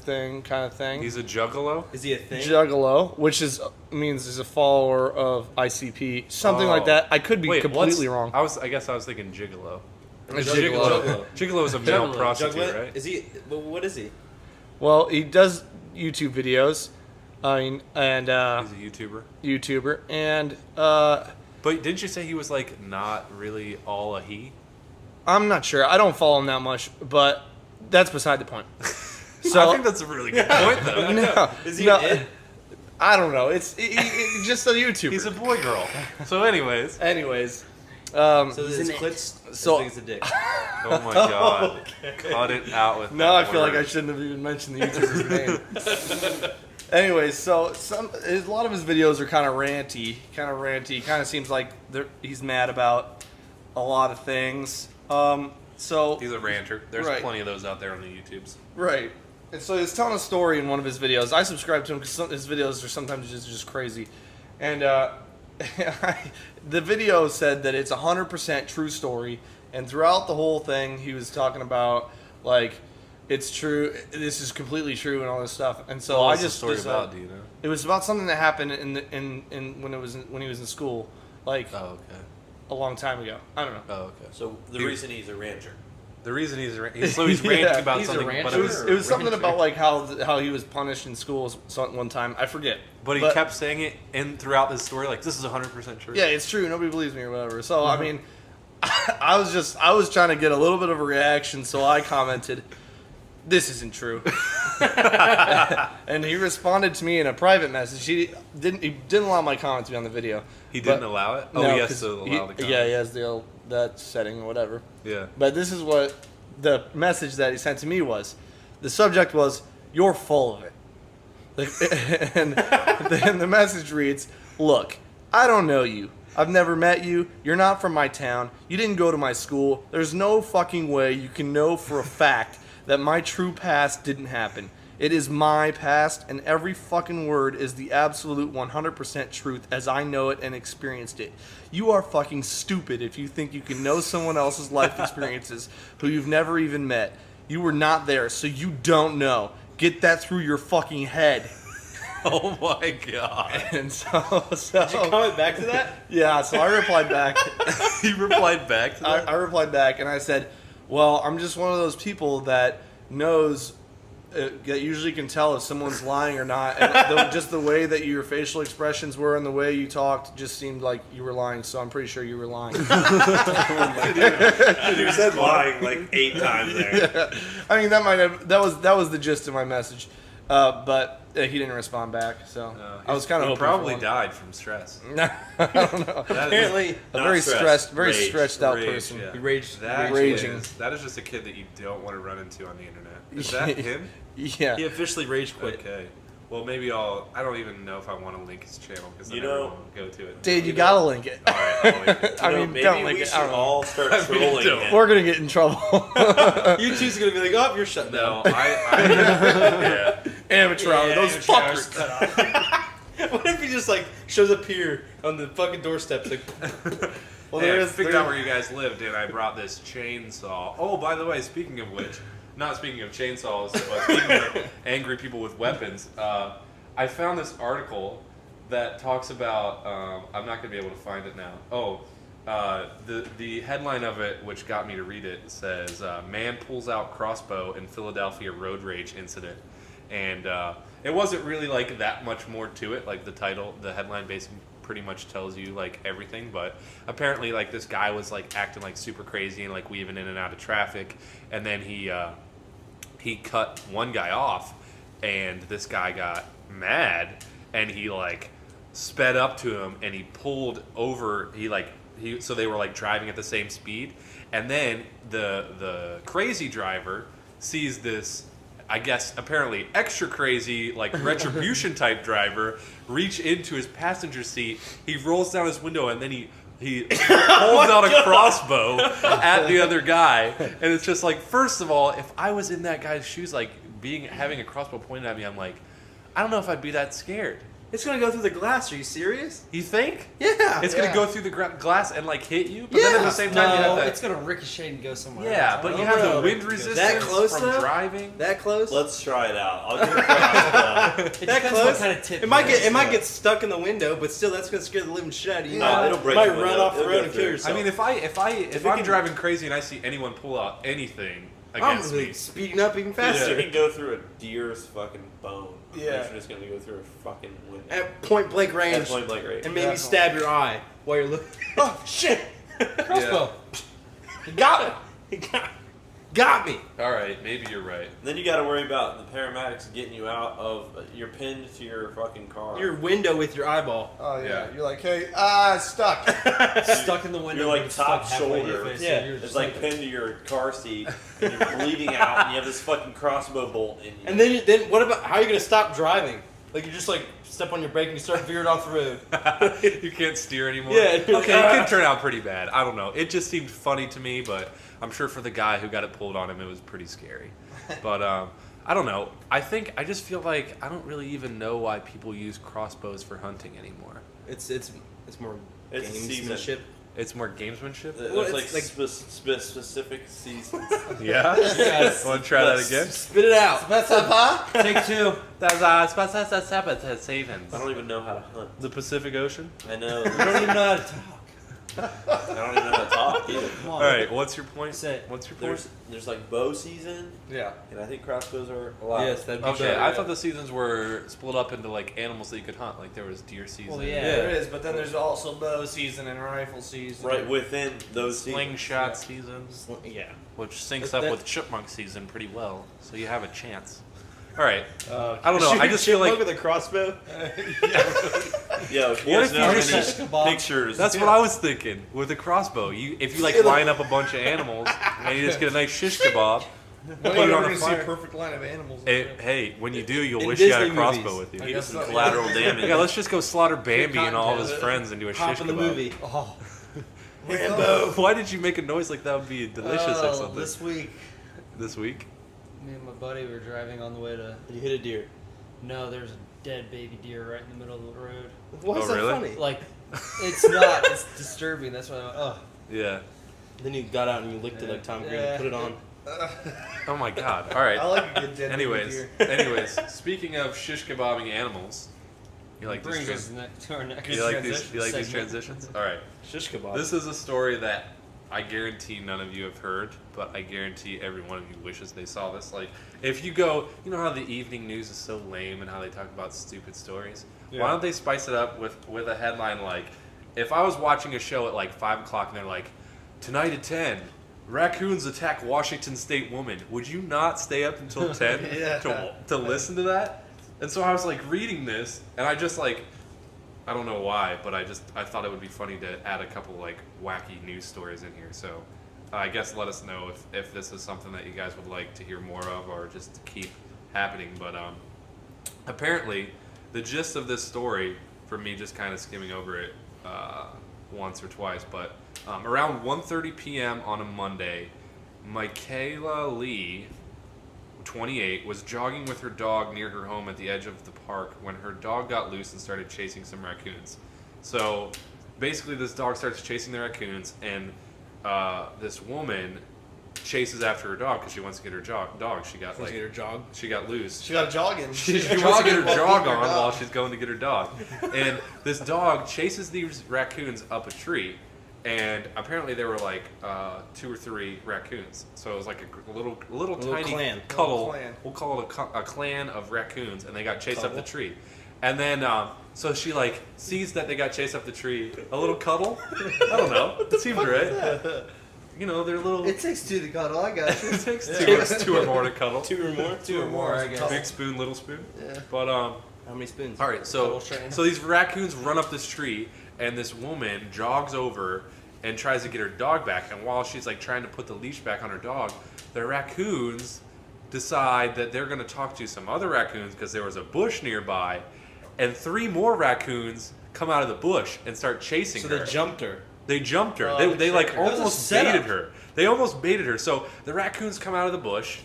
kind of thing. He's a juggalo. Is he a thing? Juggalo, which means he's a follower of ICP, something like Oh. that. I could be Wait, completely what's- wrong. I guess I was thinking gigolo. A gigolo. Juggalo. Gigolo is a male Juggalo. prostitute, Juggalo? right? Is he? Well, what is he? Well, he does YouTube videos. I mean, and He's a YouTuber. YouTuber, and But didn't you say he was like not really all a he? I'm not sure. I don't follow him that much, but that's beside the point. So I think that's a really good point, though. no, Is he no, an it? I don't know. It's just a YouTuber. He's a boy girl. So, anyways, Anyways, So this He's is an clits. So- as big as a dick. oh my god, cut it out with. now I that feel like I word. shouldn't have even mentioned the YouTuber's name. Anyways, so a lot of his videos are kind of ranty. Kind of seems like he's mad about a lot of things. So He's a ranter. There's Right. plenty of those out there on the YouTubes. right, and so he's telling a story in one of his videos. I subscribe to him because his videos are sometimes just crazy, and the video said that it's 100% true story, and throughout the whole thing, he was talking about like it's true, this is completely true, and all this stuff. And so What I was the just story decided- about? Do you know? It was about something that happened in when he was in school, like Oh, okay. a long time ago. I don't know. Oh, okay. So the He- reason he's a rancher. The reason he's ranting Yeah, about he's a something, rancher. but It was something about like how he was punished in school one time. I forget. But he kept saying it in throughout this story, like this is 100% true. Yeah, it's true. Nobody believes me or whatever. So I mean, I was trying to get a little bit of a reaction, so I commented, "This isn't true," and he responded to me in a private message. He didn't allow my comment to be on the video. He didn't But- allow it. Oh, No, he has 'cause to allow the comment. Yeah, he has that setting or whatever. Yeah. But this is what the message that he sent to me was. The subject was, "You're full of it." And then the message reads, "Look, I don't know you. I've never met you. You're not from my town. You didn't go to my school. There's no fucking way you can know for a fact that my true past didn't happen. It is my past, and every fucking word is the absolute 100% truth as I know it and experienced it. You are fucking stupid if you think you can know someone else's life experiences who you've never even met. You were not there, so you don't know. Get that through your fucking head." Oh my god. And so Did you comment back to that? yeah, so I replied back. He replied back to that. I replied back and I said, "Well, I'm just one of those people that knows, that usually can tell if someone's lying or not. And just the way that your facial expressions were and the way you talked just seemed like you were lying. So I'm pretty sure you were lying." You said lying like 8 times there. I mean, that was the gist of my message, but he didn't respond back. So I was kind of he hoping probably for died from stress. one. I don't know. That is- Apparently, A Not very stress, stressed, very rage, stretched out rage, person. yeah. he raged. That Raging. that is just a kid that you don't want to run into on the internet. Is that him? Yeah. He officially rage quit. Okay. Well, maybe I don't even know if I want to link his channel because You then everyone know- will go to it. Dude, you gotta link it. All right, I'll link it. I You know, mean, maybe don't link we it. should I don't know. all start I mean, trolling don't. him. We're gonna get in trouble. YouTube's gonna be like, "Oh, you're shut No, down." yeah. Amateur hour, those fuckers. What if he just like shows up here on the fucking doorsteps like, Well, Hey, there I is. figured out where you guys lived, and I brought this chainsaw. Oh, by the way, speaking of which, not speaking of chainsaws, but speaking of angry people with weapons, I found this article that talks about. I'm not going to be able to find it now. Oh, The headline of it, which got me to read it, says "Man pulls out crossbow in Philadelphia road rage incident," and it wasn't really like that much more to it. Like the headline basically pretty much tells you like everything. But apparently, like this guy was like acting like super crazy and like weaving in and out of traffic, and then he cut one guy off, and this guy got mad, and he like sped up to him, and he pulled over. So they were like driving at the same speed, and then the crazy driver sees this, I guess apparently extra crazy like retribution type driver reach into his passenger seat. He rolls down his window, and then he pulls out a crossbow at the other guy, and it's just like, first of all, if I was in that guy's shoes, like having a crossbow pointed at me, I'm like, I don't know if I'd be that scared. It's gonna go through the glass. Are you serious? You think? Yeah. It's gonna go through the glass and like hit you, but then at the same time you No, have it's gonna ricochet and go somewhere yeah, else. but I you don't have know. the wind resistance That close, from though? driving. That close? Let's try it out. I'll give it crossbow. It that depends close? what kind of tip It might you get use. stuck in the window, but still, that's gonna scare the living shit out of you. No, it'll break Might the run window. off the It'll road go and through. kill yourself. I mean, if it I'm can- driving crazy and I see anyone pull out anything I'm against really me, speeding up even If faster. you can go through a deer's fucking bone, Yeah. you're just gonna go through a fucking window. At point blank At range, point blank rate. and maybe stab your eye while you're looking. Oh shit! Crossbow. He got me. Got me. all right, maybe you're right. Then you got to worry about the paramedics getting you out of. You're pinned to your fucking car. Your window with your eyeball. Oh yeah. Yeah. You're like, hey, stuck. Stuck in the window. You're like but stuck top halfway in your shoulder. face, Yeah. so you're It's just like pinned to your car seat, and you're bleeding out, and you have this fucking crossbow bolt in you. And then what about how are you gonna stop driving? Like you just like step on your brake and you start veering off the road. You can't steer anymore. Yeah, you're Okay, like, it could turn out pretty bad. I don't know. It just seemed funny to me, but I'm sure for the guy who got it pulled on him, it was pretty scary. But I don't know. I just feel like I don't really even know why people use crossbows for hunting anymore. It's more It's gamesmanship. It's more gamesmanship. There's Well, like, it's like- specific seasons. Yeah. Yes. Want to try that again? Spit it out. Take two. That's savings. I don't even know how to hunt. The Pacific Ocean. I know. You don't even know how to talk. I don't even know how to talk either. Come All on. right. What's your point? Sit. What's your point? There's like bow season, Yeah. and I think crossbows are allowed. Yes, that'd be Okay, better. I thought the seasons were split up into like animals that you could hunt. Like there was deer season, Well, yeah. There is, but then there's also bow season and rifle season. Right within those seasons. slingshot seasons, Yeah. which syncs That- up that- with chipmunk season pretty well. So you have a chance. All right. Uh, I don't know. I just feel like with a crossbow. Yeah, if you What guys if know you any just- pictures. that's what I was thinking with a crossbow. If you like line up a bunch of animals and you just get a nice shish kebab, When put are it you on going a to see a fire. perfect line of animals? Hey, when you do, you'll In wish you had a Disney crossbow movies. with you. You get guess some so. collateral damage. Yeah, let's just go slaughter Bambi Good and all of his content. friends and do a Hop shish in the kebab. movie. Oh, Rambo. Why did you make a noise like that would be delicious or something? This week, This week? me and my buddy were driving on the way to. You hit a deer. No, there's a dead baby deer right in the middle of the road. Why is Oh, that really? funny? Like, it's not. It's disturbing. That's why I went, oh. Yeah. Then you got out and you licked it like Tom Green and put it on. Oh my god. All right. I like a good dead Anyways, speaking of shish kebabbing animals, you like brings these? us to our next You like these? transition You like these segment. transitions? All right. Shish kebab. This is a story that I guarantee none of you have heard, but I guarantee every one of you wishes they saw this. Like, if you go, you know how the evening news is so lame and how they talk about stupid stories? Why don't they spice it up with a headline like, if I was watching a show at like 5 o'clock and they're like, tonight at 10, raccoons attack Washington State woman, would you not stay up until 10 Yeah. to listen to that? And so I was like reading this, and I just like, I don't know why, but I thought it would be funny to add a couple like wacky news stories in here. So I guess let us know if this is something that you guys would like to hear more of or just to keep happening. But apparently the gist of this story, for me just kind of skimming over it once or twice, but around 1:30 p.m. on a Monday, Michaela Lee, 28, was jogging with her dog near her home at the edge of the park when her dog got loose and started chasing some raccoons. So basically this dog starts chasing the raccoons, and this woman chases after her dog because she wants to get her dog. She got like her jog. she got loose. She got a jogging. She wants to get her jog on while she's. she's going to get her dog. And this dog chases these raccoons up a tree. and apparently there were like 2 or 3 raccoons. So it was like a little Little tiny clan. cuddle. Little clan. We'll call it a clan of raccoons, and they got chased up the tree. And then so she like sees that they got chased up the tree. A little cuddle. I don't know. It seemed right. You know, they're little. It takes 2 to cuddle. I got you. It takes two or more to cuddle. 2 or more. 2 or more, I guess. Big spoon, little spoon. Yeah. But How many spoons? all right, so Cuddle train. so these raccoons run up this tree, and this woman jogs over and tries to get her dog back. And while she's like trying to put the leash back on her dog, the raccoons decide that they're going to talk to some other raccoons because there was a bush nearby, and 3 more raccoons come out of the bush and start chasing So her. they jumped her. They jumped her. Oh, They like tricked her. That was a almost setup. baited her. They almost baited her. So the raccoons come out of the bush,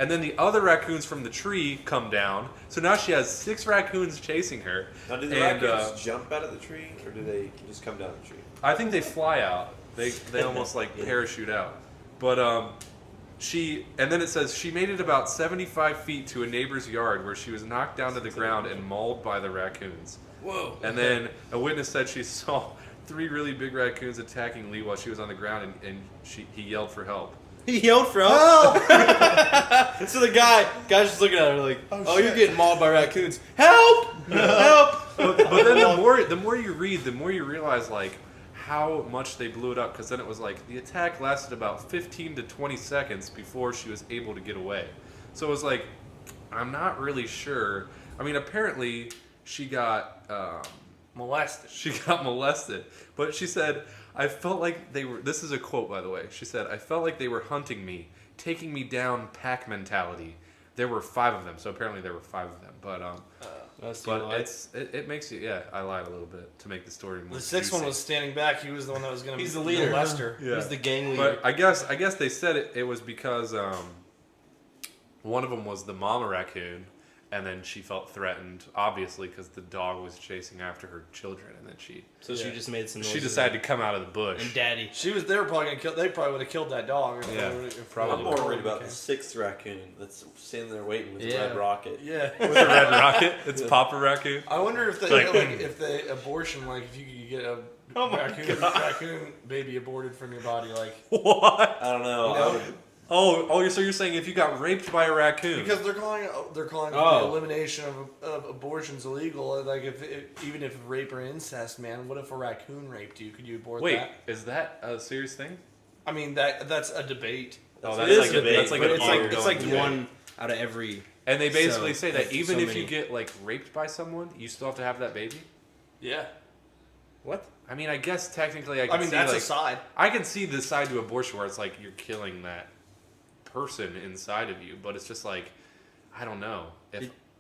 and then the other raccoons from the tree come down. So now she has 6 raccoons chasing her. Now, do the And, raccoons jump out of the tree, or do they just come down the tree? I think they fly out. They almost like parachute out. But and then it says she made it about 75 feet to a neighbor's yard where she was knocked down to the ground and mauled by the raccoons. Whoa. And then a witness said she saw 3 really big raccoons attacking Lee while she was on the ground, and he yelled for help. He yelled for help. So the guy's just looking at her like, "Oh, you're getting mauled by raccoons. Help! Help!" But then the more you read, the more you realize like how much they blew it up, because then it was like the attack lasted about 15 to 20 seconds before she was able to get away. So it was like, I'm not really sure. I mean, apparently she got Molested. She got molested. But she said, I felt like they were, this is a quote by the way, she said, I felt like they were hunting me, taking me down, pack mentality. There were 5 of them, so apparently there were 5 of them. But it makes you, yeah, I lied a little bit to make the story more The 6th one juicy. was standing back. He was the one that was going to He's the leader. Lester. Yeah. He's the gang leader. But I guess they said it was because one of them was the mama raccoon, and then she felt threatened, obviously, because the dog was chasing after her children, and then she So she just made some noises. she decided to come out of the bush. And daddy. They were probably going to kill. They probably would have killed that dog. Yeah, if probably. I'm more worried about the 6th raccoon that's standing there waiting with the Yeah. red rocket. Yeah. With a red rocket, it's Papa Raccoon. I wonder if if the abortion, like if you could get a raccoon baby aborted from your body, like What? I don't know. You I know? would- Oh, so you're saying if you got raped by a raccoon? because they're calling the Oh. elimination of abortions illegal. Like even if rape or incest, man, what if a raccoon raped you? Could you abort Wait, that? is that a serious thing? I mean that's a debate. Oh, It that's is like a debate, that's like But an it's like ongoing debate. one out of every. And they basically So, say that like, even so if you many. get like raped by someone, you still have to have that baby. Yeah. What? I mean, I guess technically, I can I mean see that's like, a side. I can see the side to abortion where it's like you're killing that person inside of you, but it's just like I don't know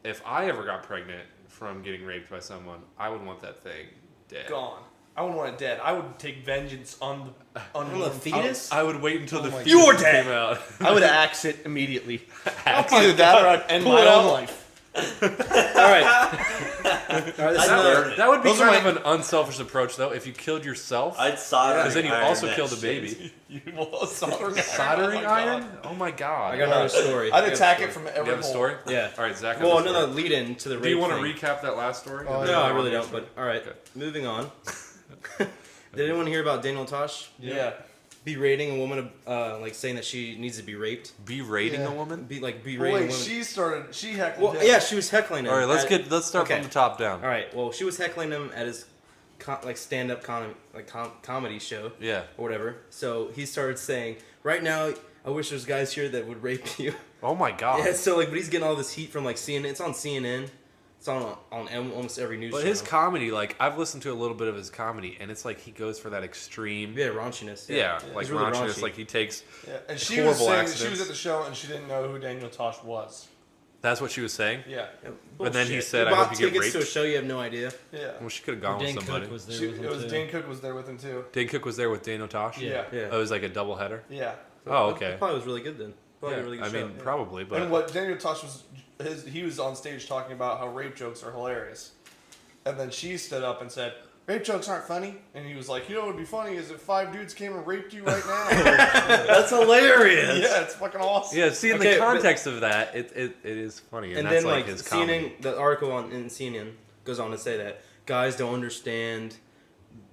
if I ever got pregnant from getting raped by someone, I would want that thing dead. Gone. I wouldn't want it dead. I would take vengeance on the On the fetus? I would wait until Oh the my fetus God. You're came dead. out. I would axe it immediately. Either that or I'd end Pull my it own out. life. All right. All right. This is another. That would be Those are kind my- of an unselfish approach, though. If you killed yourself, I'd solder. because then you iron also that killed the shit. baby. You will soldering Soldering Oh my iron? God. Oh my god! I got another story. I'd I got attack a it from You every have a hole. story? Yeah. All right, Zach. has Well, a story. another lead in to the rape Do you want to thing. recap that last story? Oh, And yeah. then No, I I'll really do don't. something? But all right, Okay. moving on. Did anyone hear about Daniel Tosh Yeah. berating a woman, like saying that she needs to be raped? Berating Yeah. a woman? Berating a Wait, woman. she heckled Well, him. yeah, she was heckling him. All right, let's at- start okay. from the top down. All right. Well, she was heckling him at his stand-up comedy show Yeah. or whatever. So he started saying, "Right now, I wish there's guys here that would rape you." Oh my god. Yeah. So but he's getting all this heat from CNN. It's on CNN. It's on almost every news But channel. his comedy, like I've listened to a little bit of his comedy, and it's like he goes for that extreme. yeah, raunchiness. Yeah, like He's really raunchiness. raunchy. Like he takes. Yeah. And she Horrible was saying she accidents. was at the show and she didn't know who Daniel Tosh was. That's what she was saying. Yeah. But then he Bullshit. said, You "I bought hope you get tickets to a raped." show you have no idea. Yeah. Well, she could have gone with Dan somebody. Cook was there She, with him it was too. Dane Cook was there with him too. Dane Cook was there with Daniel Tosh. Yeah. Yeah. Oh, it was like a double header. Yeah. Oh, That okay. probably was really good then. Probably a really good I show. mean, probably, but And what Daniel Tosh was, he was on stage talking about how rape jokes are hilarious, and then she stood up and said, "Rape jokes aren't funny," and he was like, "You know what would be funny is if 5 dudes came and raped you right now." That's hilarious. Yeah, it's fucking awesome. yeah. See, in Okay, the but- context of that, it is funny, and, And that's then like like his comedy. CNN, the article in CNN goes on to say that guys don't understand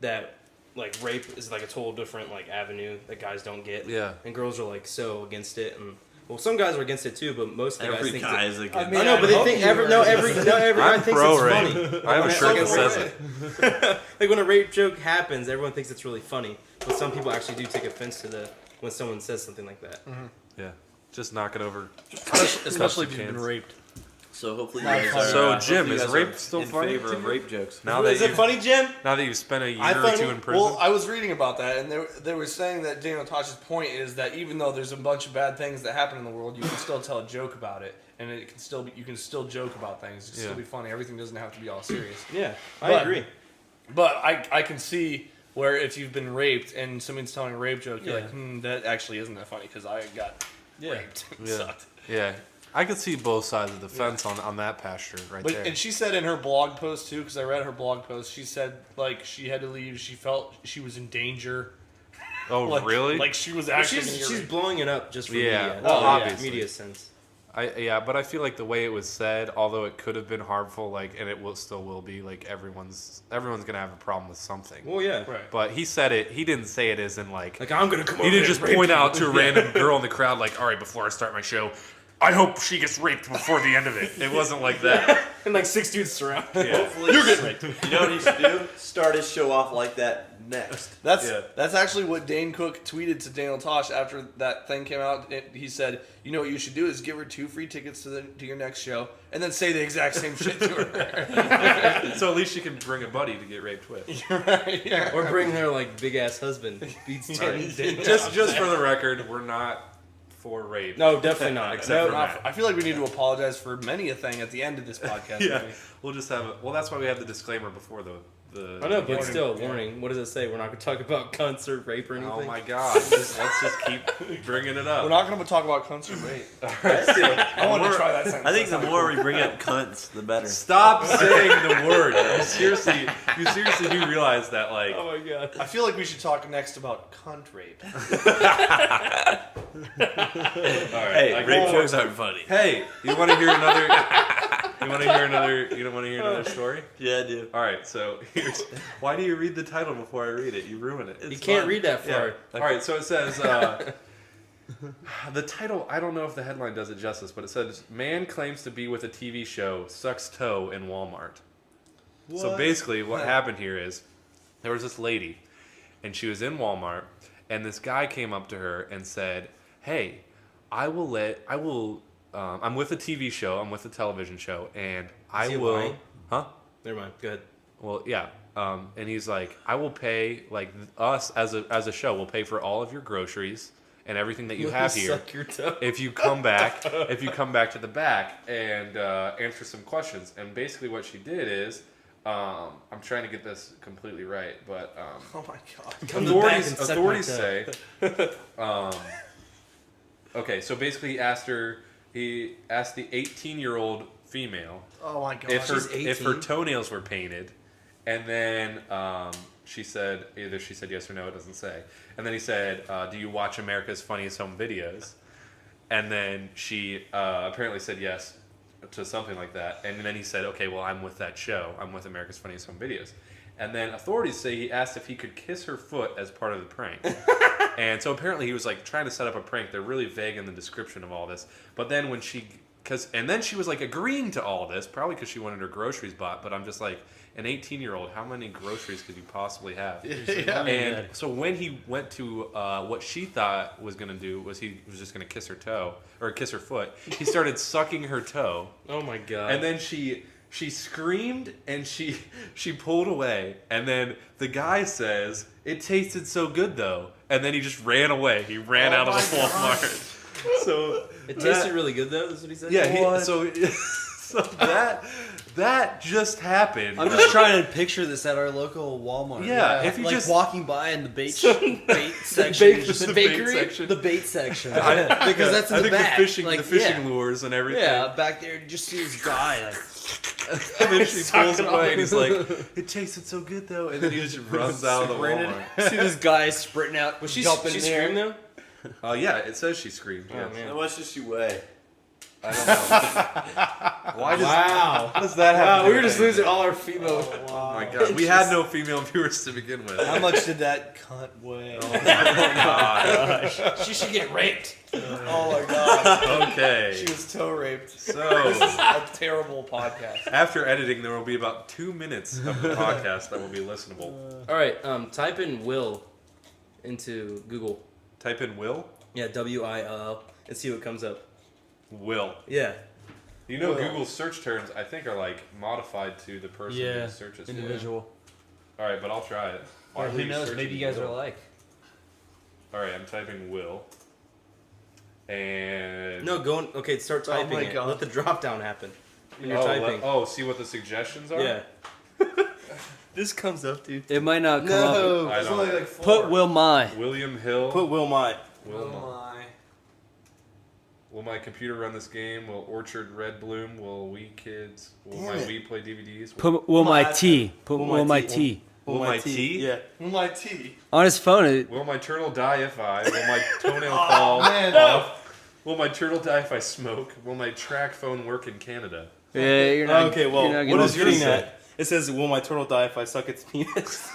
that like rape is like a total different like avenue that guys don't get. Yeah. And girls are like so against it, and well, some guys are against it too, but most of the guys Every think guy is against. I mean, I know, but they think every guy I'm thinks pro it's rape. funny. I have a When shirt that it's- says it. Like when a rape joke happens, everyone thinks it's really funny, but some people actually do take offense to when someone says something like that. Yeah. Just knock it over. Especially if you've been cans. raped. So hopefully you Not guys funny. are. So, hopefully Jim, you is guys rape are still in funny favor to of you? rape jokes? Now Is that it you funny, Jim? now that you've spent a year I or find two it- in prison. Well, I was reading about that, and they were saying that Daniel Tosh's point is that even though there's a bunch of bad things that happen in the world, you can still tell a joke about it, and you can still joke about things. It can still Yeah. be funny. Everything doesn't have to be all serious. Yeah, I But- agree. But I can see where if you've been raped and someone's telling a rape joke, you're Yeah. like, that actually isn't that funny because I got raped. It Yeah. sucked. Yeah. I could see both sides of the fence on that pasture right But there. and she said in her blog post too, because I read her blog post, she said like she had to leave. She felt she was in danger. oh, Like, really? Like she was actually. gonna get She's raped. blowing it up just for Yeah, media. well, Oh, obviously. media sense. But I feel like the way it was said, although it could have been harmful, like, and it still will be, like, everyone's gonna have a problem with something. Well, yeah. Right. But he said it. He didn't say it as in like. Like I'm gonna come He over didn't and just rape point you. out to a random girl in the crowd, like, all right, before I start my show, I hope she gets raped before the end of it. It wasn't like that. and like 6 dudes surround. Yeah. Hopefully you're getting raped. You know what he should do? Start his show off like that next. That's actually what Dane Cook tweeted to Daniel Tosh after that thing came out. He said, "You know what you should do is give her 2 free tickets to your next show, and then say the exact same shit to her." So at least she can bring a buddy to get raped with. Right, yeah. Or bring her like big ass husband. Beats Dane. Just for the record, we're not for rape. No, definitely not. Except for No, Matt. I feel like we need to apologize for many a thing at the end of this podcast. Yeah, maybe. we'll just have well. That's why we have the disclaimer before the. I know, but Warning. still, Yeah. warning. What does it say? We're not going to talk about cunts or rape or anything. Oh my god! Let's just keep bringing it up. We're not going to talk about cunts or rape. I want to try that sentence. I think the more we bring up cunts, the better. Stop saying the word. You seriously do realize that, like, Oh my god. I feel like we should talk next about cunt rape. all right, Hey, I rape get- jokes aren't funny. Hey, you want to hear another? You want to hear another? You don't want to hear another story? Yeah, I do. All right. So here's. Why do you read the title before I read it? You ruin it. You It's can't fun. read that Yeah. far. All right. So it says. The title, I don't know if the headline does it justice, but it says, "Man claims to be with a TV show, sucks toe in Walmart." So basically, what happened here is there was this lady, and she was in Walmart, and this guy came up to her and said, "Hey, I'm with a TV show, I'm with a television show, and I he will, lying? huh? Never mind. Go ahead. Well, yeah." And he's like, "I will pay, like, us as a show, we'll pay for all of your groceries and everything that you have here." Suck your toe. If you come back to the back and answer some questions. And basically what she did is, I'm trying to get this completely right, but Oh my god. Come to the back and suck my authorities toe. say, okay, so basically he asked the 18-year-old female Oh my god. if she's her 18? toenails were painted, and then she said yes or no. It doesn't say. And then he said, "Do you watch America's Funniest Home Videos?" And then she apparently said yes to something like that. And then he said, "Okay, well, I'm with that show. I'm with America's Funniest Home Videos." And then authorities say he asked if he could kiss her foot as part of the prank. And so apparently he was like trying to set up a prank. They're really vague in the description of all this. But then when then she was like agreeing to all this, probably because she wanted her groceries bought. But I'm just like, an 18-year-old, how many groceries could you possibly have? Yeah. And so when he went to what she thought was going to do was he was just going to kiss her toe or kiss her foot. He started sucking her toe, Oh my god. and then she screamed and she pulled away. And then the guy says, "It tasted so good though," and then he just ran away. He ran out of the Walmart. So it tasted really good though. That's what he said. yeah. So that just happened. I'm just trying to picture this at our local Walmart. Yeah, if you like just- walking by in the bait section, the bakery section. the bait section, I- because that's in I the think back. the fishing yeah. lures and everything. Yeah, back there, you just see this guy. Like, And then she pulls away and he's like, "It tasted so good though," and then he just runs out of the Walmart. see this guy sprinting out, Was she jumping she in there. screamed though? Oh yeah, it says she screamed. Oh yes. man. How much does she weigh? I don't know. Why does Wow. how does that happen? Wow, we were just losing all our female. Oh my god, we had no female viewers to begin with. How much did that cunt weigh? Oh my god. She should get raped. Oh my god. Okay. She was toe raped. So A terrible podcast. after editing, there will be about 2 minutes of the podcast that will be listenable. All right, type in Will into Google. Type in Will. Yeah, WILL, and see what comes up. Will. Yeah. You know, Will. Google search terms, I think, are like modified to the person who searches. for it. Individual. All right, but I'll try it. Why Or are who you knows? searching Maybe you guys Will? are alike. All right, I'm typing Will. And No, go. Okay, start typing my it. God. Let the drop down happen when you're oh, typing. see what the suggestions are. Yeah. This comes up, dude. It might not come up. No, I it's don't- only like 4. Put Will My. William Hill. Put Will My. Will my computer run this game? Will Orchard Red bloom? Will we kids? Will my Wii play DVDs? Put Will My My- T. Put Will Will My My T. T. Will my tea? Yeah. My tea. On his phone, it, Will my turtle die if I? Will my toenail fall man. off? Will my turtle die if I smoke? Will my track phone work in Canada? yeah, you're not. Okay, well, you're not what gonna is get reading it. that? It says, "Will my turtle die if I suck its penis?"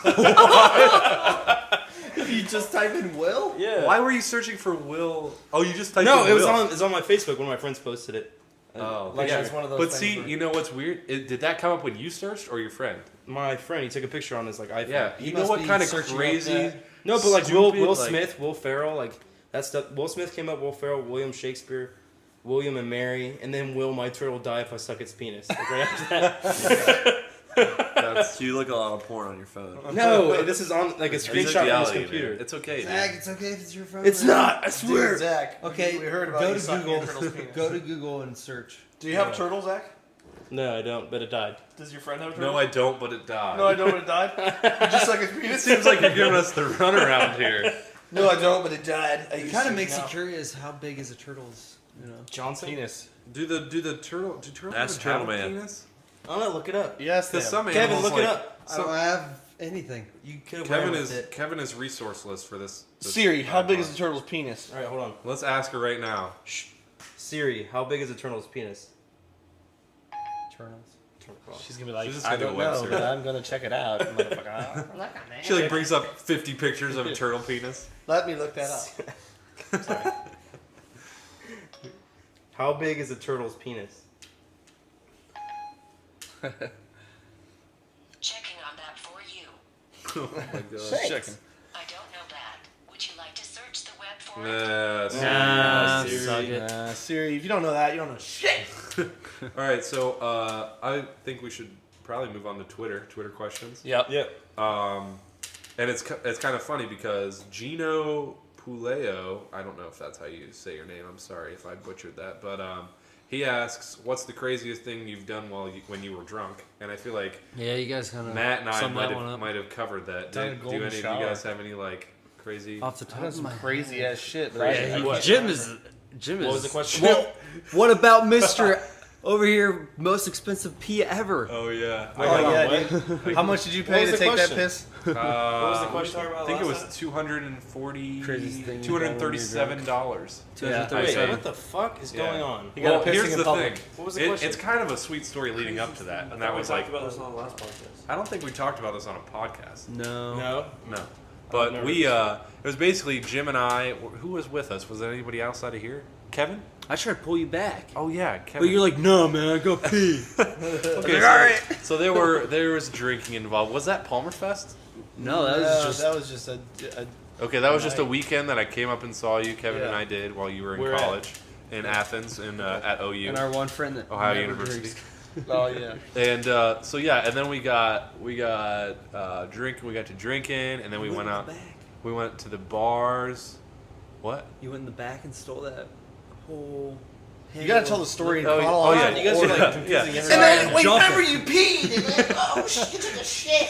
You just type in Will? Yeah. Why were you searching for Will? Oh, you just typed No, in it was Will. on. It's on my Facebook. One of my friends posted it. Oh, Like yeah. it's one of those But things see, where- you know what's weird? Did that come up when you searched or your friend? My friend, he took a picture on his like iPhone. Yeah. He You know must what be kind of searching up crazy? that- No, but like Stupid, Will like- Smith, Will Ferrell, like that stuff. Will Smith came up. Will Ferrell, William Shakespeare, William and Mary, and then Will my turtle die if I suck its penis? Like right after that. That's So you look a lot of porn on your phone. No, this is on like a screenshot from his reality, computer. man. It's okay. Zach, Dude. it's okay if it's your phone. It's not. I swear. Dude, Zach. Okay, we heard about go you to sucking Google. your turtle's penis. Go to Google and search. Do you have a turtle, Zach? No, I don't. But it died. Does your friend have a turtle? No, I don't, but it died. No, I don't, but it died. You just suck his It penis? seems like you're giving us the runaround here. No, I don't, but it died. It kind of makes you curious. How big is a turtle's? You know. Johnson. Penis. Do the turtle? Do turtles That's even have Turtle a Man. penis? I don't know. Look it up. Yes, Because some Kevin, animals, look like, it up. I don't have anything. You could have Kevin ran is with it. Kevin is resourceless for this. Siri, how big is a turtle's penis? All right, hold on. Let's ask her right now. Siri, how big is a turtle's penis? Turtles. She's gonna be like, She's just I gonna don't do a web know, search. but I'm gonna check it out, motherfucker. She like brings up 50 pictures of a turtle penis. Let me look that up. How big is a turtle's penis? Checking on that for you. Oh my god. Checking. I don't know that. Would you like to search the web for it? Nah, Siri. suck it. Siri, if you don't know that, you don't know shit. All right, so I think we should probably move on to Twitter questions. Yep. Yep. And it's kind of funny because Gino Puleo, I don't know if that's how you say your name. I'm sorry if I butchered that, but he asks, "What's the craziest thing you've done when you were drunk?" And I feel like Yeah, you guys kind of. Matt and I summed that one up. might have covered that. Done a Do golden any of shower. you guys have any like crazy? Off the top That's of some my crazy ass shit. Yeah, What? Jim is. What was the question? Well, what about Mister over here? Most expensive pee ever. Oh yeah. Oh yeah, dude. How much did you pay was to the take that question? piss? What was the question? I think it was $240, Craziest thing you've done when you're $237. Yeah. I Wait, say. what the fuck is going on? You got Well, pissing here's in the public. thing. What was the question? It's kind of a sweet story leading up to that, and that was like, about this on the last podcast. I don't think we talked about this on a podcast. No. No. No. But never we, it was basically Jim and I. Who was with us? Was there anybody outside of here? Kevin? I tried to pull you back, Oh yeah, Kevin. but you're like, no, man, I go pee. okay. So there was drinking involved. Was that Palmerfest? No, that was No, just. that was just a Okay, that was just a weekend that I came up and saw you, Kevin and Yeah. I did while you were in Where at? college in Athens at OU. and our one friend that Ohio never University. drinks. oh yeah. And so yeah, and then we got drinking. We got to drinking, and then we went out. We went to the bars. What? You went in the back and stole that whole. You gotta tell the story in Oh, chronological yeah, You guys are yeah, like confusing yeah. everything. And then, wait, Jumping. remember you peed? And then, Oh, shit, you took a shit.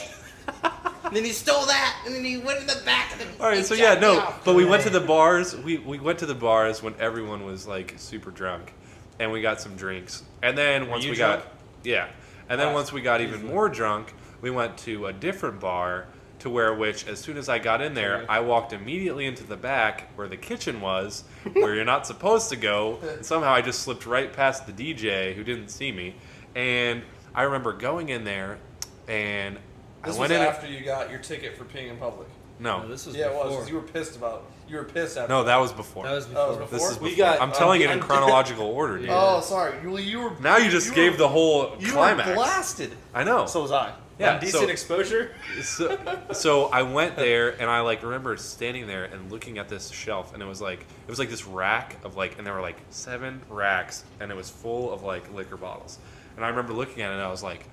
And then he stole that, and then he went in the back of the. All right, so yeah, no, but we went to the bars. We went to the bars when everyone was like super drunk, and we got some drinks. And then once you we drunk? got, yeah, and then once we got even more drunk, we went to a different bar to which as soon as I got in there, I walked immediately into the back where the kitchen was, where you're not supposed to go. And somehow I just slipped right past the DJ who didn't see me. And I remember going in there, and This I was went in. after you got your ticket for peeing in public. No, This was Yeah, it before. was. 'Cause you were pissed about. You were pissed after. no, that was before. That was Oh, before. it was before? This is We before. got, I'm telling it in I'm- chronological order, dude. Oh, sorry. You were. Now you just gave the whole You climax. were blasted. I know. So was I. yeah, Decent exposure. so I went there and I like remember standing there and looking at this shelf, and it was like this rack of like, and there were like 7 racks, and it was full of like liquor bottles. And I remember looking at it and I was like,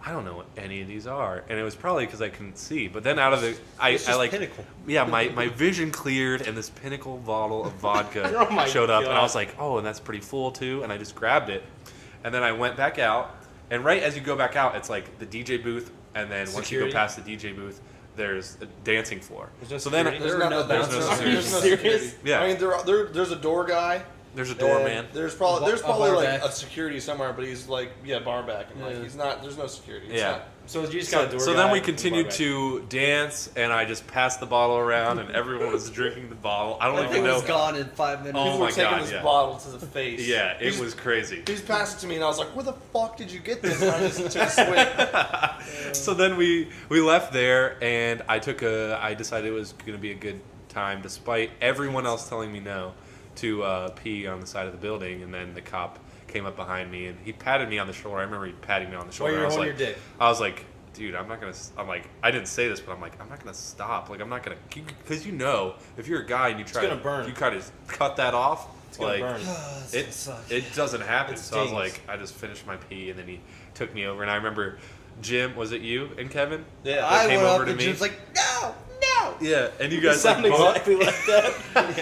I don't know what any of these are, and it was probably because I couldn't see. But then out of the, I like, Pinnacle. yeah, my vision cleared, and this Pinnacle bottle of vodka Oh my showed up, and I God. was like, oh, and that's pretty full too, and I just grabbed it, and then I went back out, and right as you go back out, it's like the DJ booth, and then once you go Security? past the DJ booth, there's a dancing floor. There's no so then security? There were no there's bouncers. no security. There's no Serious? security. Yeah. I mean, there's a door guy. There's a and doorman. There's A probably bar like back. a security somewhere, but he's like bar back, and like Yeah. he's not. There's no security. It's Yeah. not- So you just got a door So guy then we and continued bar back. to dance, and I just passed the bottle around, and everyone was drinking the bottle. I don't That even thing know. was gone in 5 minutes. Oh People my were taking God, this yeah. bottle to the face. Yeah, it He's- was crazy. He's passed it to me, and I was like, "Where the fuck did you get this?" And I just took a swig. So then we left there, and I decided it was going to be a good time, despite everyone else telling me no, to pee on the side of the building. And then the cop came up behind me, and he patted me on the shoulder. I remember he patting me on the shoulder. you I was holding like, your dick? I was like, dude, I'm not gonna. I'm like, I didn't say this, but I'm like, I'm not gonna stop. Like, I'm not gonna, because you know, if you're a guy and you try gonna to, burn. you try to cut that off, It's gonna like, burn. it doesn't happen. It So I was stings. like, I just finished my pee, and then he took me over, and I remember Jim, was it you and Kevin? Yeah. I came went over up to and me. Jim's like, no, no. Yeah, and you You guys like sound both- exactly like that.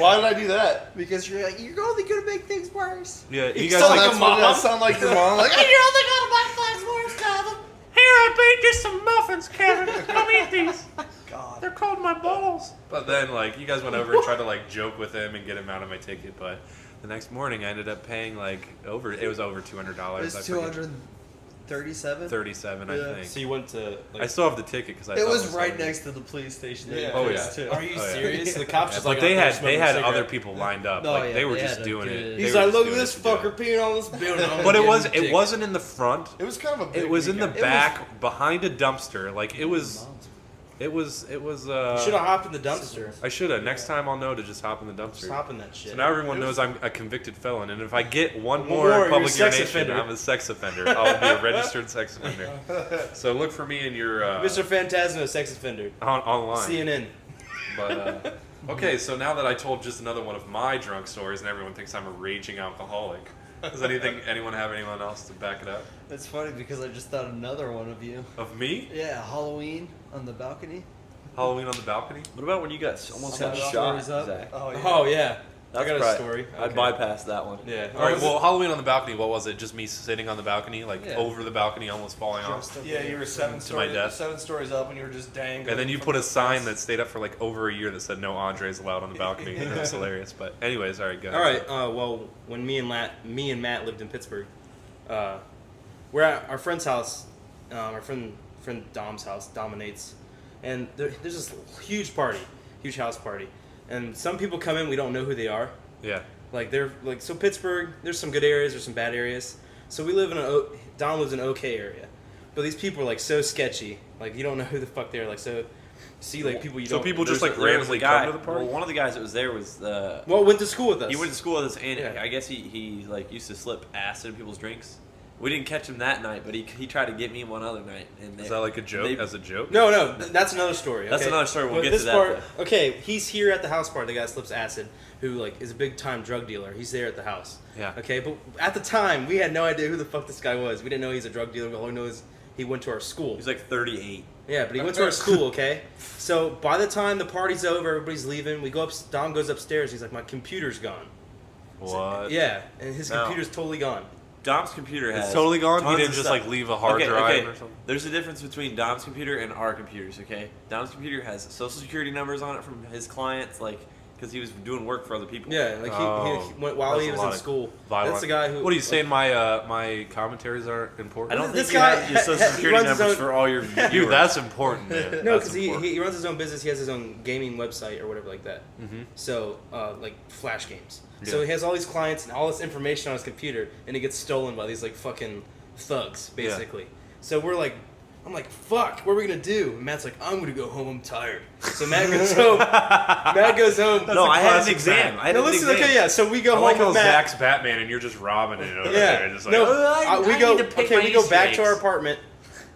Why did I do that? Because you're like, you're only going to make things worse. Yeah, you You guys sound like, like a mom. I sound like your mom. Like, And you're only going to make things worse, Kevin. here, I baked you some muffins, Kevin. Come eat these. God. They're called my balls. But then, like, you guys went over and tried to like joke with him and get him out of my ticket. But the next morning, I ended up paying like over. It was over $200. It was I forget. 237. 37, Yeah. I think. So you went to. Like, I still have the ticket because I. It thought was so. right next to the police station. that Yeah. you Oh, passed, yeah. too. Are you Oh, yeah. serious? The cops just But like they out there had smoking a other cigarette. people lined up. Oh, Like yeah, they were they just had a doing good- it. He's They were like, just look at doing this it to do fucker it. peeing on this building. I'm But gonna it give was him a ticket." wasn't in the front. it was kind of a big It was in the weekend. back behind a dumpster. Like it was. It was. You should have hopped in the dumpster. I should have. Next time I'll know to just hop in the dumpster. Just hop in that shit. So now everyone knows I'm a convicted felon, and if I get one more, more you're a public sex urination, offender. I'm a sex offender. I'll be a registered sex offender. So look for me in your Mr. Phantasmo, sex offender. online. CNN. But okay, so now that I told just another one of my drunk stories, and everyone thinks I'm a raging alcoholic, does anyone have anyone else to back it up? It's funny because I just thought another one of you. Of me? Yeah, Halloween on the balcony. Halloween on the balcony? What about when you got almost got Sound shot, stories up. Zach? Oh yeah. Oh yeah. I That's got a right. story. I'd Okay. bypass that one. Yeah. All right. Well, Halloween on the balcony. What was it? Just me sitting on the balcony, like Yeah. over the balcony, almost falling off. Dressed up Yeah, like- you were seven To my death. stories up, and you were just dangling. And then you from put a the sign fence. that stayed up for like over a year that said no Andres allowed on the balcony. It was hilarious. But anyways, all right, go. All right. Well, when me and Matt lived in Pittsburgh, we're at our friend's house. Our friend Dom's house dominates, and there's this huge party, huge house party, and some people come in. We don't know who they are. Yeah. Like they're like so Pittsburgh. There's some good areas. There's some bad areas. So we live in Dom lives in an okay area, but these people are like so sketchy. Like you don't know who the fuck they're like. So see like people you So don't. people just like There was a randomly guy. come to the party. Well, one of the guys that was there was well went to school with us. he went to school with us, and Yeah. I guess he like used to slip acid in people's drinks. We didn't catch him that night, but he tried to get me one other night. And Is that like a joke? they- As a joke? No, that's another story. That's okay? another story. We'll But get this to that, part, okay, he's here at the house party. The guy slips acid, who like is a big time drug dealer. He's there at the house. Yeah. Okay, but at the time we had no idea who the fuck this guy was. We didn't know he's a drug dealer. All we know is he went to our school. He's like 38. Yeah, but he went to our school. Okay, so by the time the party's over, everybody's leaving. We go up. Dom goes upstairs. He's like, my computer's gone. What? Yeah, and his No. computer's totally gone. Dom's computer has It's totally gone. He tons didn't of just stuff. like leave a hard drive or something. There's a difference between Dom's computer and our computers. Okay, Dom's computer has social security numbers on it from his clients. Like because he was doing work for other people. Yeah, like Oh, he went while that's he a was lot in of school. Violent. That's the guy who. What are you saying? My commentaries are important. I don't This think you guy have your social he security runs his numbers own- for all your viewers. Dude, that's important. Man. No, That's because he important. runs his own business. He has his own gaming website or whatever like that. Mm-hmm. So, like Flash games. So Yeah. he has all these clients and all this information on his computer, and it gets stolen by these like fucking thugs, basically. So we're like, I'm like, fuck, what are we gonna do? And Matt's like, I'm gonna go home. I'm tired. So Matt goes home. Matt goes home. No, I had an classic exam. Matt. I had No, an listen. exam. Okay, yeah. So we go I home like how with Matt. Zach's Batman and you're just robbing it over Yeah. there. Just like, No, I we go. need to pick Okay, my we go Easter back to our eggs. apartment,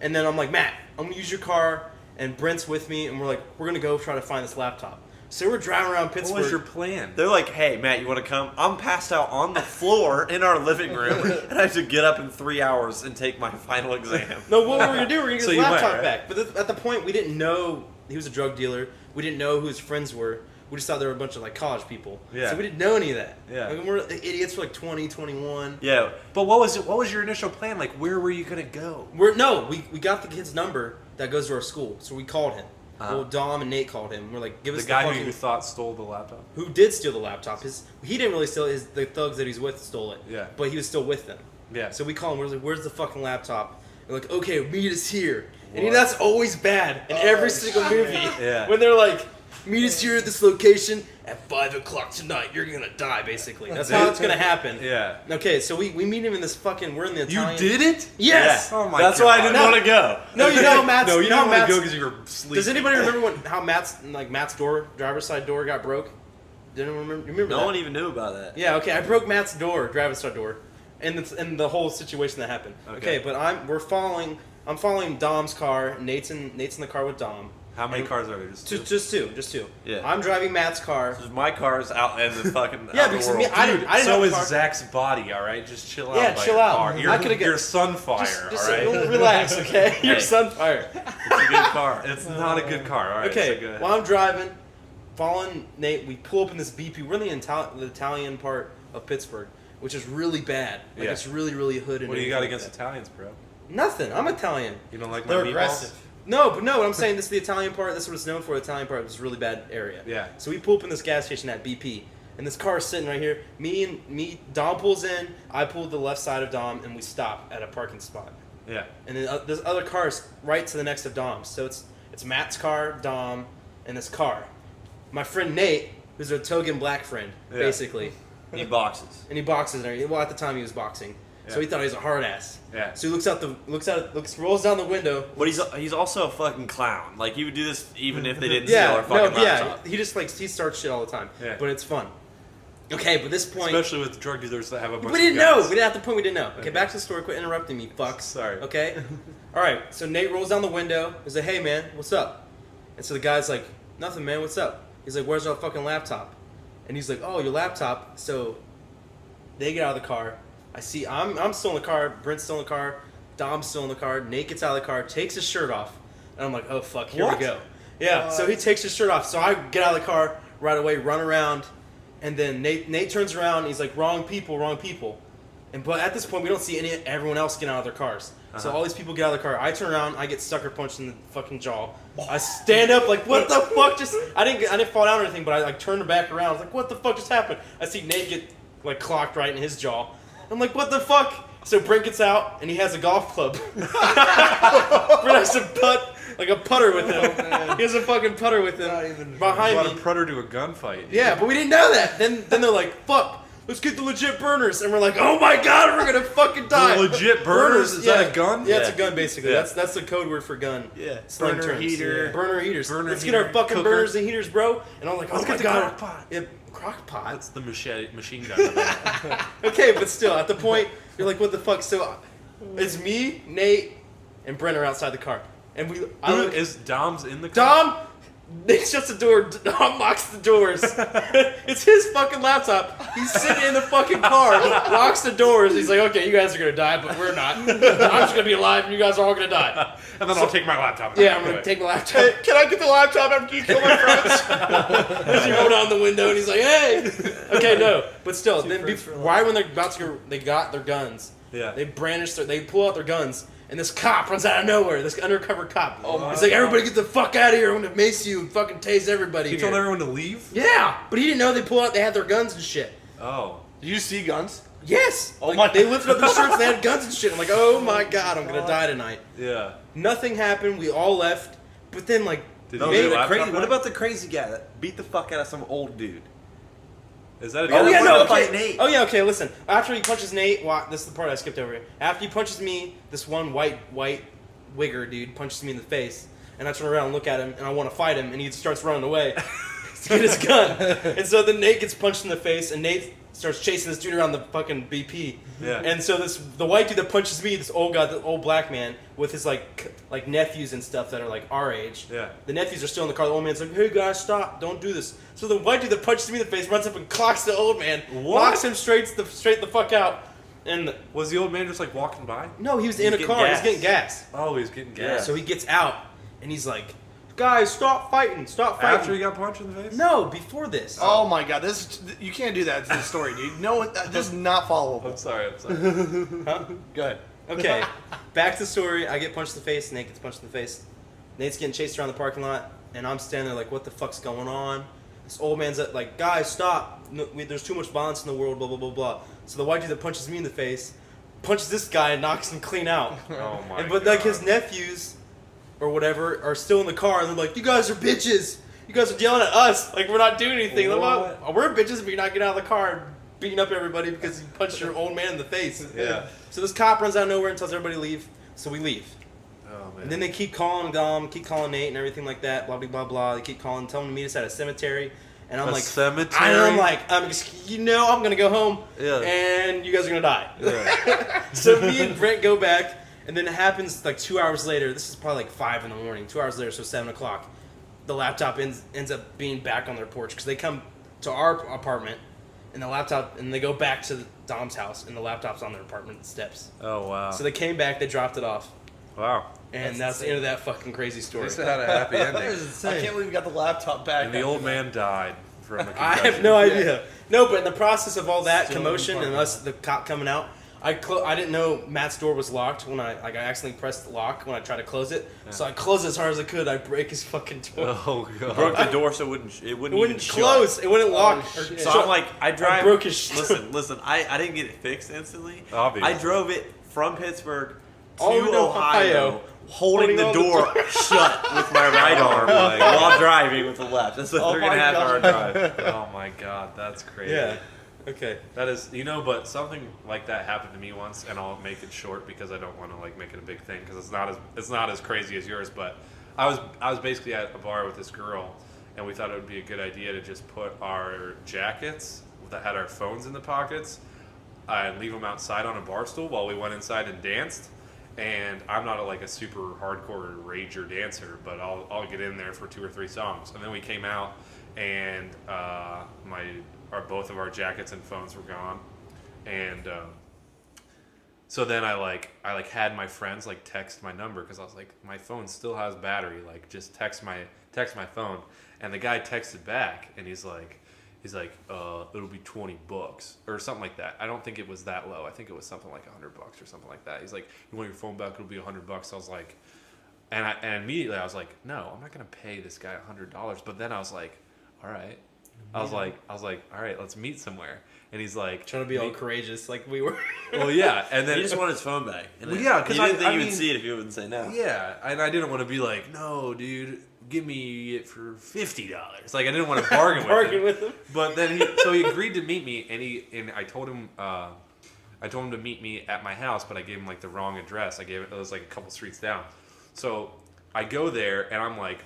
and then I'm like, Matt, I'm gonna use your car, and Brent's with me, and we're like, we're gonna go try to find this laptop. So we're driving around Pittsburgh. what was your plan? They're like, hey, Matt, you want to come? I'm passed out on the floor in our living room, and I have to get up in 3 hours and take my final exam. No, what were we gonna do? We were gonna get So his you went, laptop right? back. But at the point, we didn't know he was a drug dealer. We didn't know who his friends were. We just thought they were a bunch of like college people. Yeah. So we didn't know any of that. Yeah. Like, we're idiots for like 20, 21. Yeah, But what was your initial plan? Like, where were you gonna go? We got the kid's number that goes to our school, so we called him. Well, Dom and Nate called him. We're like, give us The guy fucking, who you thought stole the laptop. who did steal the laptop. He didn't really steal it. The thugs that he's with stole it. Yeah. But he was still with them. Yeah. So we call him. We're like, "Where's the fucking laptop?" They're like, "Okay, meet us here." And that's always bad in every single movie. Yeah. When they're like, "Meet us here at this location at 5 o'clock tonight. You're gonna die." Basically, that's how it's gonna happen. Yeah. Okay, so we meet him in this fucking. We're in the You Italian. did it? Yes. Oh my that's god. why I didn't No. want to go. No, you know how Matt's. No, you know how didn't want to Matt's- go because you were sleeping. Does anybody remember how Matt's door, driver's side door, got broke? Didn't remember. You remember No that? one even knew about that. Yeah, okay. I broke Matt's door, driver's side door, and the whole situation that happened. Okay, but I'm following Dom's car. Nate's in the car with Dom. How many cars are there? Just two? Just two. Yeah. I'm driving Matt's car. My car's out in the fucking Yeah, out in because the me, world. I didn't So have a is car. Zach's body, all right? Just chill out. Yeah, by chill your out. car. I coulda Your got- Sunfire, Just all right? relax, okay? Your Hey. Sunfire. It's a good car. It's not a good car. All right. Okay, So go ahead. while I'm driving, following Nate, we pull up in this BP. We're in the Italian part of Pittsburgh, which is really bad. Like Yeah. it's really, really hood. What do you got against Italians, bro? Nothing. I'm Italian. You don't like my They're meatballs? aggressive. No, but no, I'm saying this is the Italian part. This is what it's known for. The Italian part of this really bad area. Yeah. So we pull up in this gas station at BP, and this car is sitting right here. Dom pulls in. I pull the left side of Dom, and we stop at a parking spot. Yeah. And then there's other cars right to the next of Dom's. So it's Matt's car, Dom, and this car. My friend Nate, who's a token black friend, Yeah. basically, Need boxes. and he boxes and everything. Well, at the time he was boxing, so Yeah. he thought he was a hard ass. Yeah. So he rolls down the window. But he's also a fucking clown. Like he would do this even if they didn't steal Yeah, our fucking laptop. he just he starts shit all the time. Yeah. But it's fun. Okay, but this point, Especially with drug dealers that have a bunch we didn't of know. guns. We didn't at the point we didn't know. Okay, Okay. back to the story. Quit interrupting me, fucks. Sorry. Okay. All right. So Nate rolls down the window. He's like, "Hey, man, what's up?" And so the guy's like, "Nothing, man. What's up?" He's like, "Where's our fucking laptop?" And he's like, "Oh, your laptop." So they get out of the car. I see. I'm still in the car. Brent's still in the car. Dom's still in the car. Nate gets out of the car, takes his shirt off, and I'm like, "Oh fuck, here What? we go." Yeah. So he takes his shirt off. So I get out of the car right away, run around. And then Nate turns around and he's like, wrong people. But at this point, we don't see everyone else get out of their cars. So all these people get out of the car. I turn around, I get sucker punched in the fucking jaw. I stand up like, what the fuck just... I didn't fall down or anything, but I like turned back around. I was like, what the fuck just happened? I see Nate get like clocked right in his jaw. I'm like, what the fuck? So Brent gets out and he has a golf club. Brent has a putter with him. He has a fucking putter with him behind Brought me. a Prutter to a gunfight. Yeah, but we didn't know that. Then they're like, fuck, let's get the legit burners. And we're like, oh my god, we're gonna fucking die. The legit burners? Is that a gun? Yeah, it's a Yeah. gun basically. Yeah. That's the code word for gun. Yeah. Slang Burner terms. heater. Yeah. Burner heaters. Burner let's heater, get our fucking cooker. burners and heaters, bro. And I'm like, oh Let's my get the god. crock pot. Yeah, crock pot. That's the machine gun. Okay, but still, at the point, you're like, what the fuck? So it's me, Nate, and Brent are outside the car. And I look, Is Dom's in the car? Dom, Nate shuts the door. Dom locks the doors. It's his fucking laptop. He's sitting in the fucking car, locks the doors. He's like, okay, you guys are gonna die, but we're not. I'm just gonna be alive, and you guys are all gonna die. And then I'll take my laptop. Yeah, I'm gonna take the laptop. Can I get the laptop after you kill my friends? As you roll down the window, and he's like, hey. Okay, no, but still, then friends for life. right when they're about to go, they got their guns. Yeah. They pull out their guns, And this cop runs out of nowhere. This undercover cop. He's like, everybody get the fuck out of here. I'm gonna mace you and fucking tase everybody. He here. told everyone to leave? Yeah, but he didn't know they had their guns and shit. Oh. Did you see guns? Yes. Oh Like, my- they lifted up their shirts and they had guns and shit. I'm like, oh my god, I'm gonna die tonight. Yeah. Nothing happened. We all left. But then like, Did No, you get the your laptop crazy, what back? about the crazy guy that beat the fuck out of some old dude? Is that a Oh, oh yeah, wanted no, to okay. fight Nate. Oh yeah, okay. Listen, after he punches Nate, this is the part I skipped over. After he punches me, this one white wigger dude punches me in the face, and I turn around and look at him, and I want to fight him, and he starts running away to get his gun. And so then Nate gets punched in the face, and Nate starts chasing this dude around the fucking BP. Yeah. And so the white dude that punches me, this old guy, the old black man, with his like nephews and stuff that are like our age. Yeah. The nephews are still in the car. The old man's like, "Hey guys, stop! Don't do this." So the white dude that punches me in the face runs up and clocks the old man, knocks him straight the fuck out. And Was the old man just like walking by? no, he was in a getting car. gas. He's getting gas. Oh, he's getting Yeah. gas. So he gets out and he's like, "Guys, stop fighting! Stop fighting!" After he got punched in the face? No, before this. Oh my god, you can't do that to the story, dude. No, this is not followable. I'm sorry. Huh? Go ahead. Okay, back to the story. I get punched in the face. Nate gets punched in the face. Nate's getting chased around the parking lot, and I'm standing there like, what the fuck's going on? This old man's like, guys, stop. No, there's too much violence in the world, blah, blah, blah, blah. So the white dude that punches me in the face punches this guy and knocks him clean out. Oh my But god. like his nephews or whatever are still in the car, and they're like, you guys are bitches. You guys are yelling at us. Like, we're not doing anything. Like, well, we're bitches if you're not getting out of the car and beating up everybody because you punched your old man in the face. Yeah. So this cop runs out of nowhere and tells everybody to leave. So we leave. Oh man. And then they keep calling Dom, keep calling Nate and everything like that, blah, blah, blah, blah. They keep calling, telling them to meet us at a cemetery. And I'm A like, cemetery? I'm like, you know I'm going to go home. Yeah. And you guys are going to die. Yeah. So me and Brent go back. And then it happens like 2 hours later. This is probably like 5 in the morning. 2 hours later, so 7 o'clock. The laptop ends up being back on their porch. Because they come to our apartment. And the laptop, and they go back to Dom's house, and the laptop's on their apartment steps. Oh wow. So they came back, they dropped it off, Wow. and that's the end of that fucking crazy story. At least it had a happy ending. I can't believe we got the laptop back. And the old man died from a concussion. I have no idea. No, but in the process of all that commotion and us, the cop coming out, I didn't know Matt's door was locked when I accidentally pressed lock when I tried to close it. So I closed it as hard as I could. I break his fucking door. Oh god. Broke the door so it wouldn't It even wouldn't shut. close. It wouldn't lock. or shit. So shut. I'm like, I drive. broke his listen. I didn't get it fixed instantly. Obviously. I drove it from Pittsburgh to All the way to Ohio, Ohio, holding the all the door shut with my right arm while driving with the left. That's a Oh 3.5 my hour God. drive. Oh my god, that's crazy. Yeah. Okay. That is, but something like that happened to me once, and I'll make it short because I don't want to like make it a big thing because it's not as crazy as yours. But I was basically at a bar with this girl, and we thought it would be a good idea to just put our jackets that had our phones in the pockets and leave them outside on a bar stool while we went inside and danced. And I'm not a super hardcore rager dancer, but I'll get in there for 2 or 3 songs. And then we came out, and both of our jackets and phones were gone. And so then I had my friends text my number because I was like, my phone still has battery. Just text my phone. And the guy texted back, and he's like, it'll be $20 or something like that. I don't think it was that low. I think it was something like $100 or something like that. He's like, you want your phone back? It'll be $100. I was like, and immediately I was like, no, I'm not gonna pay this guy $100. But then I was like, all right. I was like, all right, let's meet somewhere. And he's like, Trying to be all courageous like we were. well, yeah. And then He just wanted his phone back. And Well, then yeah, 'cause he didn't I think you mean- would see it if you wouldn't say no. yeah, and I didn't want to be like, no, dude, give me it for $50. I didn't want to bargain with him. But then he agreed to meet me, and I told him to meet me at my house, but I gave him the wrong address. It was a couple streets down. So I go there, and I'm like,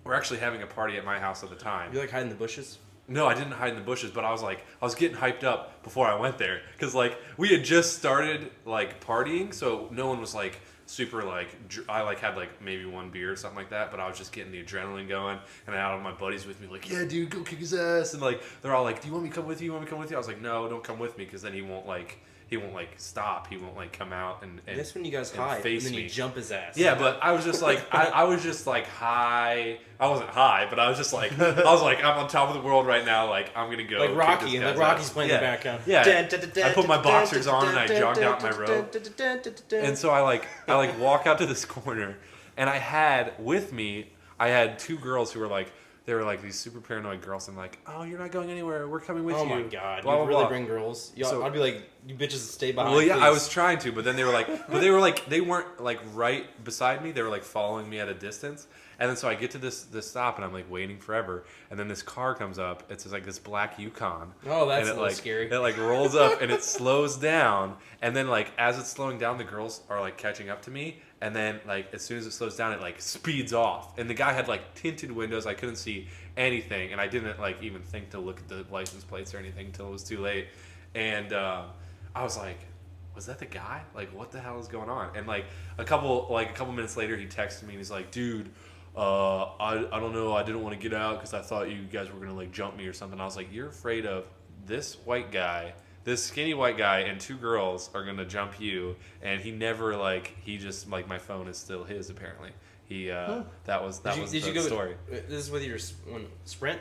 we're actually having a party at my house at the time. You hide in the bushes? No, I didn't hide in the bushes, but I was getting hyped up before I went there because we had just started partying, so no one was super I had maybe 1 beer or something like that, but I was just getting the adrenaline going, and I had all my buddies with me yeah, dude, go kick his ass, and they're all like, do you want me to come with you? I was like, no, don't come with me because then he he won't like stop. He won't like come out and That's when you guys and hide, and face then me. you jump his ass. Yeah, but I was just like, I was just like high. I wasn't high, but I was just like, I was like, I'm on top of the world right now. Like, I'm gonna go. like kick Rocky, this and guy's like Rocky's ass. playing Yeah. in the background. Yeah. I put my boxers on and I jogged out my robe. And so I like walk out to this corner, and I had with me, I had two girls who were like, they were like these super paranoid girls, and like, oh, you're not going anywhere. We're coming with Oh you. my god, Blah, you blah, really blah. bring girls. So- I'd be like, you bitches stay behind. Well, yeah, I please. was trying to, but then they were like, they weren't like right beside me. They were like following me at a distance. And then so I get to this stop, and I'm like waiting forever. And then this car comes up. It's just like this black Yukon. Oh, that's and a it, little like, scary. It like rolls up and it slows down. And then like as it's slowing down, the girls are like catching up to me. And then like as soon as it slows down, it like speeds off. And the guy had like tinted windows. I couldn't see anything, and I didn't like even think to look at the license plates or anything until it was too late. And I was like, was that the guy? Like, what the hell is going on? And like a couple minutes later, he texted me and he's like, dude, I don't know, I didn't want to get out because I thought you guys were gonna like jump me or something. I was like, you're afraid of this white guy, this skinny white guy, and two girls are gonna jump you. And he never like, he just like, my phone is still his apparently. He that was the story. This is with your Sprint.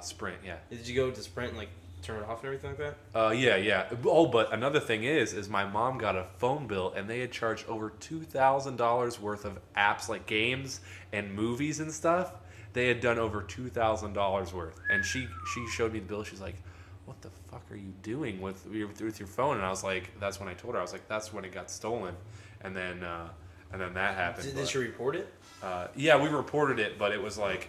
Sprint, yeah. Did you go to Sprint and like turn it off and everything like that? Yeah. Oh, but another thing is my mom got a phone bill and they had charged over $2,000 worth of apps like games and movies and stuff. They had done over $2,000 worth, and she showed me the bill. She's like, "What the fuck are you doing with your phone?" And I was like, "That's when I told her. I was like, that's when it got stolen." And then that happened. Did she report it? Yeah, we reported it, but it was like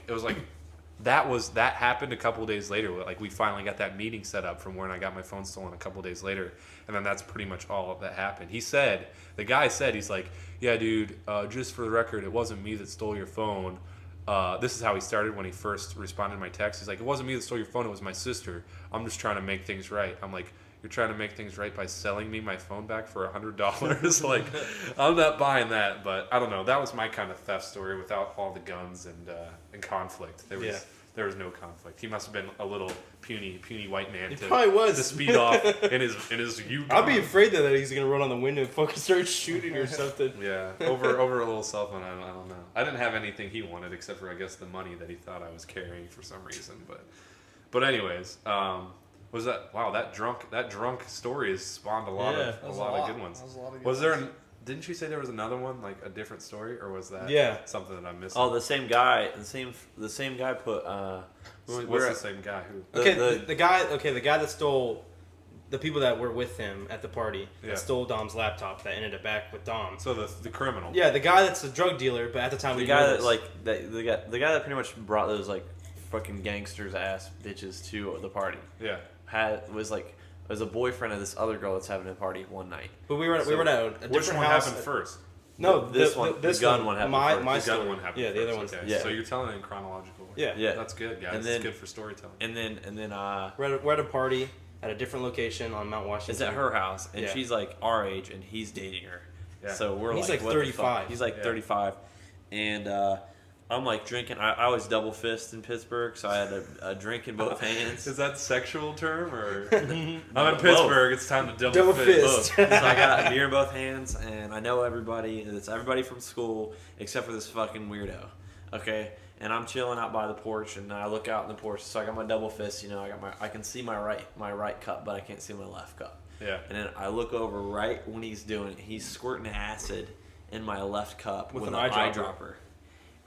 that happened a couple of days later. Like we finally got that meeting set up from when I got my phone stolen a couple of days later, and then that's pretty much all that happened. The guy said, he's like, yeah, dude, just for the record, it wasn't me that stole your phone. This is how he started when he first responded to my text. He's like, it wasn't me that stole your phone, it was my sister. I'm just trying to make things right. I'm like, you're trying to make things right by selling me my phone back for $100? Like, I'm not buying that, but I don't know. That was my kind of theft story without all the guns and conflict. There was no conflict. He must have been a little puny white man He to, probably was. to speed off in his Yukon. I'd be afraid that he's gonna run on the window and fucking start shooting or something. Yeah, over a little cell phone. I don't know. I didn't have anything he wanted except for I guess the money that he thought I was carrying for some reason. But anyways, was that drunk story has spawned a lot of good ones. That was a lot of good Was there? Didn't you say there was another one, like a different story, or was that something that I'm missing? Oh, the same guy put. What's the same guy who? The guy that stole the people that were with him at the party that stole Dom's laptop that ended up back with Dom. So the criminal. Yeah, the guy that's a drug dealer, but at the time The guy that pretty much brought those like fucking gangsters ass bitches to the party. Yeah. Was a boyfriend of this other girl that's having a party one night. But we were at a different Which one house. happened first? No, this gun one happened my, first. My The story. gun one happened. Yeah, the first. other one's Okay. Yeah. So you're telling it in chronological order. Yeah. Yeah. That's good, guys. And then- it's good for storytelling. And then We're at a party at a different location on Mount Washington. it's at her house, and Yeah. she's like our age, and he's dating her. Yeah. So we're He's like what the 35. fuck? He's like 35, and I'm like drinking. I was double fist in Pittsburgh, so I had a drink in both hands. Is that sexual term or? I'm in Pittsburgh. It's time to Double fist. fist. So I got a beer in both hands, and I know everybody. It's everybody from school except for this fucking weirdo. Okay, and I'm chilling out by the porch, and I look out in the porch. So I got my double fist. You know, I can see my right cup, but I can't see my left cup. Yeah. And then I look over right when he's doing it. He's squirting acid in my left cup with an an eyedropper. eyedropper.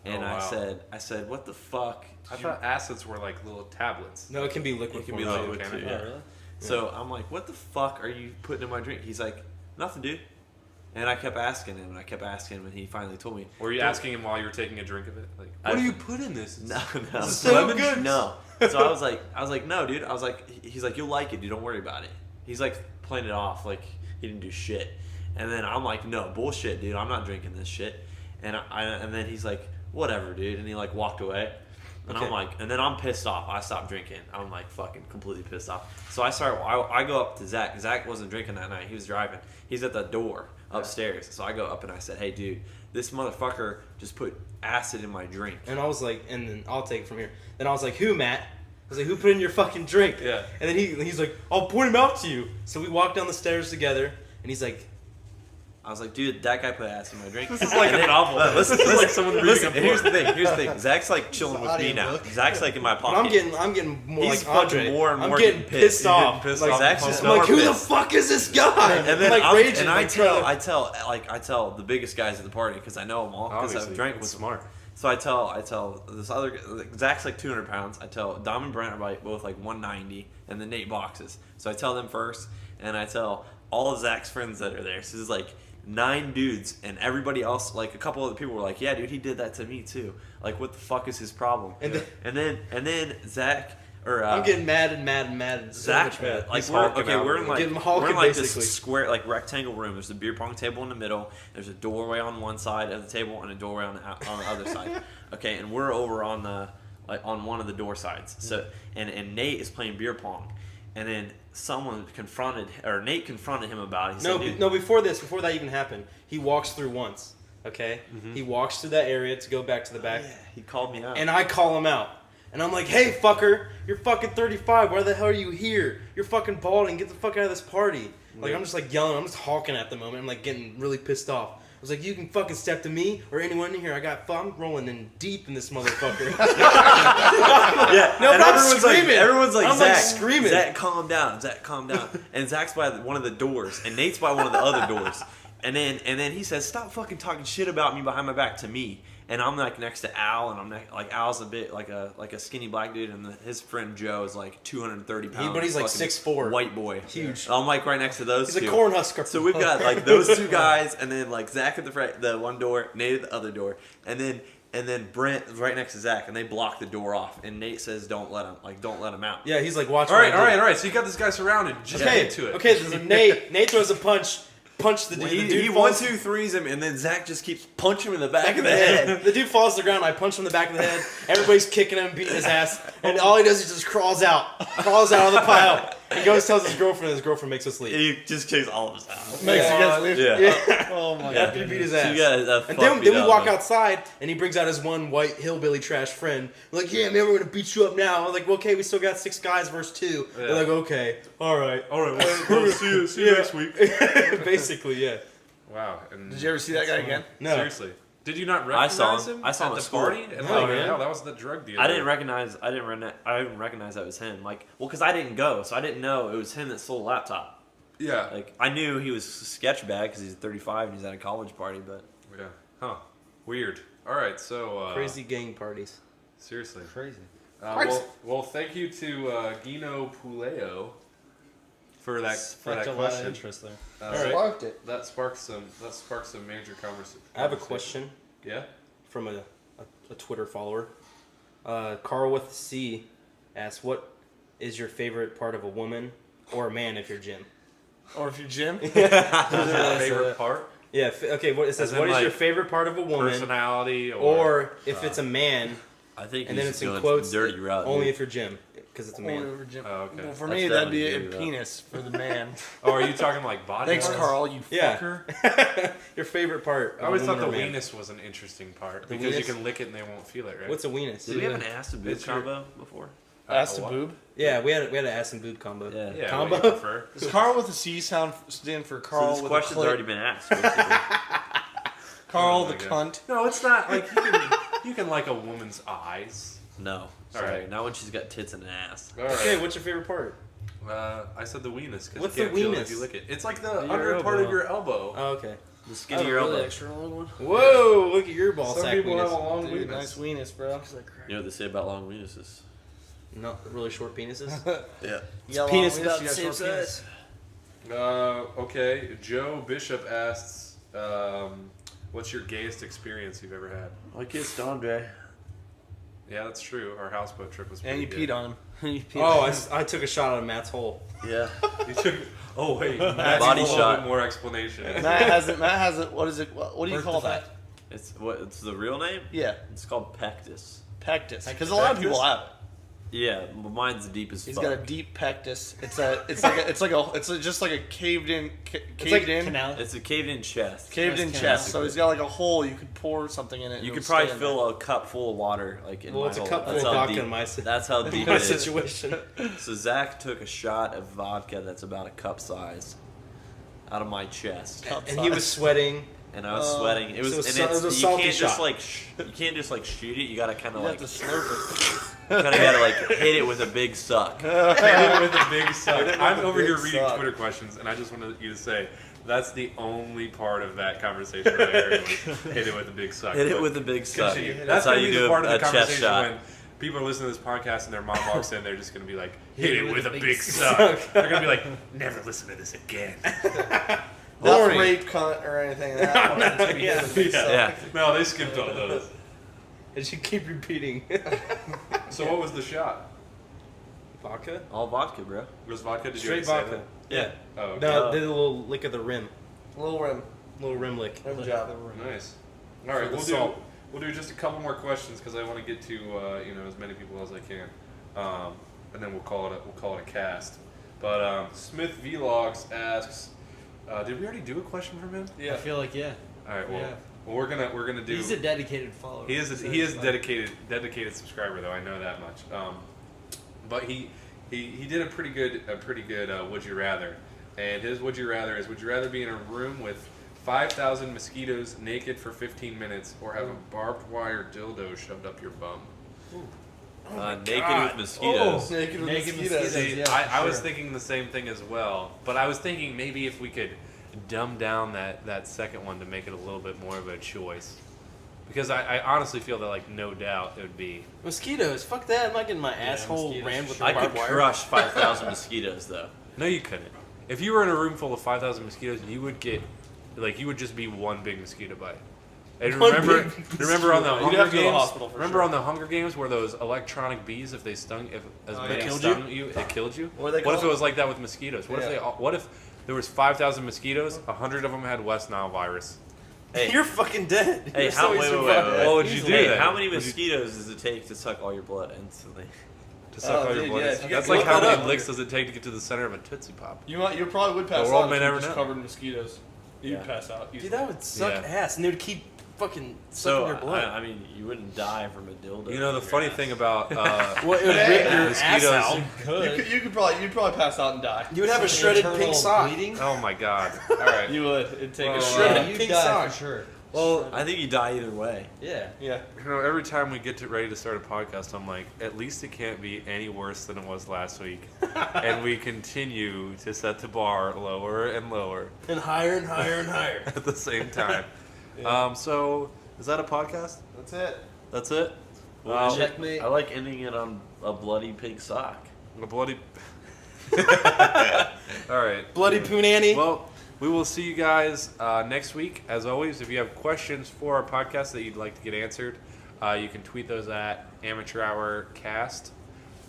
And Oh, wow. I said, what the fuck? I thought acids were like little tablets. No, it can be liquid. It can be form. liquid can too. it? Yeah. Oh, really? So I'm like, what the fuck are you putting in my drink? He's like, nothing, dude. And I kept asking him, and he finally told me. Were you asking him while you were taking a drink of it? Like, I- what do you put in this? No, no. This is so good. No. So I was like, no, dude. I was like, he's like, you'll like it, dude. Don't worry about it. He's like playing it off like he didn't do shit. And then I'm like, no, bullshit, dude. I'm not drinking this shit. And then he's like, whatever, dude. And he like walked away. And Okay. I'm like, and then I'm pissed off. I stopped drinking. I'm like fucking completely pissed off. So I go up to Zach. Zach wasn't drinking that night. He was driving. He's at the door upstairs. So I go up and I said, hey, dude, this motherfucker just put acid in my drink. And I was like, and then I'll take it from here. Then I was like, who, Matt? was like, who put in your fucking drink? Yeah. And then he's like, I'll point him out to you. So we walk down the stairs together, and he's like, I was like, dude, that guy put acid in my drink. This is like a novel. Listen, This is like someone reading listen. a book. Here's the thing. Zach's like chilling with me now. audiobook. Zach's like in my but pocket. I'm getting more He's like Andre. fucking more and I'm more getting getting pissed pissed. off. Pissed Like, off. Zach's just I'm like, more who the pissed. fuck is this guy? And then I'm like raging. and like, I tell the biggest guys at the party because I know them all because Obviously, I've drank it's with them. smart. So I tell this other Zach's like 200 pounds. I tell Dom and Brent are like both like 190, and then Nate boxes. So I tell them first, and I tell all of Zach's friends that are there. So there's like 9 dudes, and everybody else, like a couple other people were like, "Yeah, dude, he did that to me too. Like, what the fuck is his problem?" And then Zach or I'm getting mad and so Zach, much mad. like He's we're hulking okay. out. We're in like Getting we're hulking, in like basically. this square, like rectangle room. There's a beer pong table in the middle. There's a doorway on one side of the table and a doorway on the other side. Okay, and we're over on the on one of the door sides. So and Nate is playing beer pong, and then Nate confronted him about it. He said, "Dude, Before that even happened, he walks through once. Okay, he walks through that area to go back to the back, he called me out." and I call him out, and I'm like, "Hey, fucker, you're fucking 35. Why the hell are you here? You're fucking balding. Get the fuck out of this party!" Like I'm just like yelling. I'm just hawking at the moment. I'm like getting really pissed off. I was like, "You can fucking step to me or anyone in here. I'm rolling in deep in this motherfucker." Yeah, No, and but I'm everyone's like, I'm, Zach, like, screaming. Zach, calm down, Zach, calm down. And Zach's by one of the doors, and Nate's by one of the other doors. And then he says, "Stop fucking talking shit about me behind my back to me." And I'm like next to Al, and like Al's a bit like a skinny black dude, and his friend Joe is like 230 pounds. But he's like fucking 6'4". white boy, Huge. And I'm like right next to those. He's two. a Cornhusker. So we've got like those two guys, and then like Zach at the one door, Nate at the other door, and then Brent right next to Zach, and they block the door off. And Nate says, "Don't let him out." Yeah, he's like, "Watch." All right. So you got this guy surrounded. Just Okay, get to it. okay. There's a Nate throws a punch the dude. The dude He falls- 1-2-3s him, and then Zach just keeps punching him in the back of the head. The dude falls to the ground. I punch him in the back of the head. Everybody's kicking him, beating his ass, and all he does is just crawls out of the pile. He goes tells his girlfriend. His girlfriend makes us leave. He just kicks all of us out. Makes you guys leave. Yeah. Yeah. Oh my After god. he beat his So ass. you got And then we walk outside, and he brings out his one white hillbilly trash friend. We're like, "Yeah, man, we're gonna beat you up now." I was like, "Well, okay, we still got 6 guys versus 2." Yeah. They're like, "Okay, all right." Well, see you next week. Basically, yeah. Wow. And Did you ever see that guy again? No. Seriously. Did you not I recognize saw him? him. I saw him at at the school. party. And No, like, man. no, that was the drug dealer. I didn't recognize that was him. Like, well, because I didn't go, so I didn't know it was him that stole the laptop. Yeah. Like, I knew he was a sketch bag because he's 35 and he's at a college party, but Yeah. Huh. Weird. All right. So Crazy gang parties. Seriously. Crazy. Well, thank you to Gino Puleo for that Sparked a lot of question. interest there. That Sparked it. That sparked some major conversation. I have a question Yeah. from a Twitter follower. Carl with C asks, "What is your favorite part of a woman or a man if you're Jim?" Or if you're Jim. Favorite part? Yeah. Okay. What it says? As in, What is like, your favorite part of a woman? Personality Or if it's a man, I think and he's then it's in going quotes. dirty route. Only dude. if you're Jim, because it's a man. Or Jim. Oh, okay. Well, for That's me, that'd be definitely a dirty, penis for the man. Oh, are you talking like body? Thanks, parts? Carl. You Yeah. fucker. Your favorite part? Of I always a thought woman the or man? weenus was an interesting part The because you weenus? can lick it and they won't feel it, right? What's a weenus? Did we have an ass to boob It's your- combo before? Ass to what? boob. Yeah, we had an ass and boob combo. Yeah. Yeah, Combo? what do you prefer? Does Carl with a C stand for So Carl this with question's a clit? already been asked. Basically. Carl Oh the my God. cunt. No, it's not like you can like a woman's eyes. No. All Sorry. right. Not when she's got tits and an ass. All right. Okay, what's your favorite part? I said the weenus because What's you can't the feel it weenus? if you lick it. It's like the Your under part elbow. of your elbow. Oh, okay. The skin of your elbow. extra long one. Whoa, look at your ball Some sack people have a weenus. long Dude, weenus. nice weenus, bro. You know what they say about long weenuses? No, really short penises. Yeah. You got a Penis long about weenus, the you got same short penis. size. Okay. Joe Bishop asks, "What's your gayest experience you've ever had?" I kissed Andre. Yeah, that's true. Our houseboat trip was And pretty you good. peed on him. You peed Oh, on I took a shot out of Matt's hole. Yeah. You took. Oh wait, Matt Body needs a shot. little bit more explanation. Matt has it. What is it? What do you Birth call defect. that? It's the real name? Yeah, It's called pectus. pectus. Because a lot of people have it. Yeah, mine's deep as He's fuck. got a deep pectus. It's just like a caved in. It's like a canal. It's a caved-in chest. Caved in Nice chest. canal. So he's got like a hole. You could pour something in it. You and could it'll probably stay in fill a cup full of water, like in Well, my it's a hole. cup full That's of how vodka deep- in my That's how deep my it is. situation. So Zach took a shot of vodka that's about a cup size out of my chest, And he was sweating. and I was sweating. It was, so and it was a it's, you salty can't just shot. like you can't just like shoot it. You gotta kind of You like have to slurp kind of gotta like hit it with a big suck. Hit it with a big suck. Hit it with I'm a over here big reading suck. Twitter questions, and I just wanted you to say that's the only part of that conversation that I heard was hit it with a big suck. Hit it But with a big suck. continue. That's how gonna you be do the part of a the chest conversation shot. when people are listening to this podcast and their mom walks in, they're just going to be like, hit it with a big suck. suck. They're going to be like, never listen to this again. Not Boring. rape, cunt, or anything. That one. It's Yeah. a big suck. Yeah. No, they skipped all those. And she keep repeating. So what was the shot? Vodka? All vodka, bro. Was vodka? Did Straight you already vodka. say Yeah. that? Oh, okay. No, did a little lick of the rim. Little rim. Little rim lick. Rim job. Nice. All right, the we'll salt. do just a couple more questions because I want to get to as many people as I can, and then we'll call it a cast. But Smith Vlogs asks, did we already do a question from him? I feel like yeah. All right, well, Yeah. well we're gonna do. He's a dedicated follower. He is So a it's like- dedicated subscriber though. I know that much. But he did a pretty good would you rather, and his would you rather is would you rather be in a room with 5,000 mosquitoes naked for 15 minutes or have a barbed wire dildo shoved up your bum? Naked with mosquitoes. Naked with Naked mosquitoes. mosquitoes. See, Yeah, I for was sure. thinking the same thing as well, but I was thinking maybe if we could dumb down that second one to make it a little bit more of a choice. Because I honestly feel that, like, no doubt it would be. Mosquitoes. Fuck that. I'm not getting my asshole mosquitoes, rammed with I barbed could wire. crush 5,000 mosquitoes though. No, you couldn't. If you were in a room full of 5,000 mosquitoes, you would get, like, you would just be one big mosquito bite. And One remember big on the You'd Hunger have to go to the Games? hospital for Remember sure. on the Hunger Games where those electronic bees, if they stung, if as many killed stung you, it killed you? What are they What if it called? was like that with mosquitoes? What if Yeah. what if there was 5,000 mosquitoes, 100 of them had West Nile virus? Hey, You're fucking dead. hey, You're how, so wait, easy wait, to wait, fuck. wait, wait. What would you do Hey, then? how many Would you- mosquitoes does it take to suck all your blood instantly? To suck all your dude, blood? yeah, if you That's get like blood how many up- licks does it take to get to the center of a Tootsie Pop? You probably would pass The world out may if you never just know. covered in mosquitoes. You'd Yeah. pass out. Dude, that would suck Yeah. ass. And they would keep fucking sucking So, your blood. I mean, you wouldn't die from a dildo. You know, the in your funny ass. thing about well, it would Hey, rip your ass mosquitoes- out. you'd probably pass out and die. You would have a Some shredded internal pink sock. bleeding. oh my god. All right. You would. It'd take Well, a shredded shred. You pink die sock. for sure. Well, I think you die either way. Yeah. Yeah. you know, every time we get ready to start a podcast, I'm like, at least it can't be any worse than it was last week. And we continue to set the bar lower and lower And higher and higher and higher. at the same time. So, is that a podcast? That's it. That's it? Well, Checkmate. I like ending it on a bloody pig sock. A bloody. All right. Bloody Poonanny. Well, we will see you guys next week. As always, if you have questions for our podcast that you'd like to get answered, you can tweet those at Amateur Hour Cast.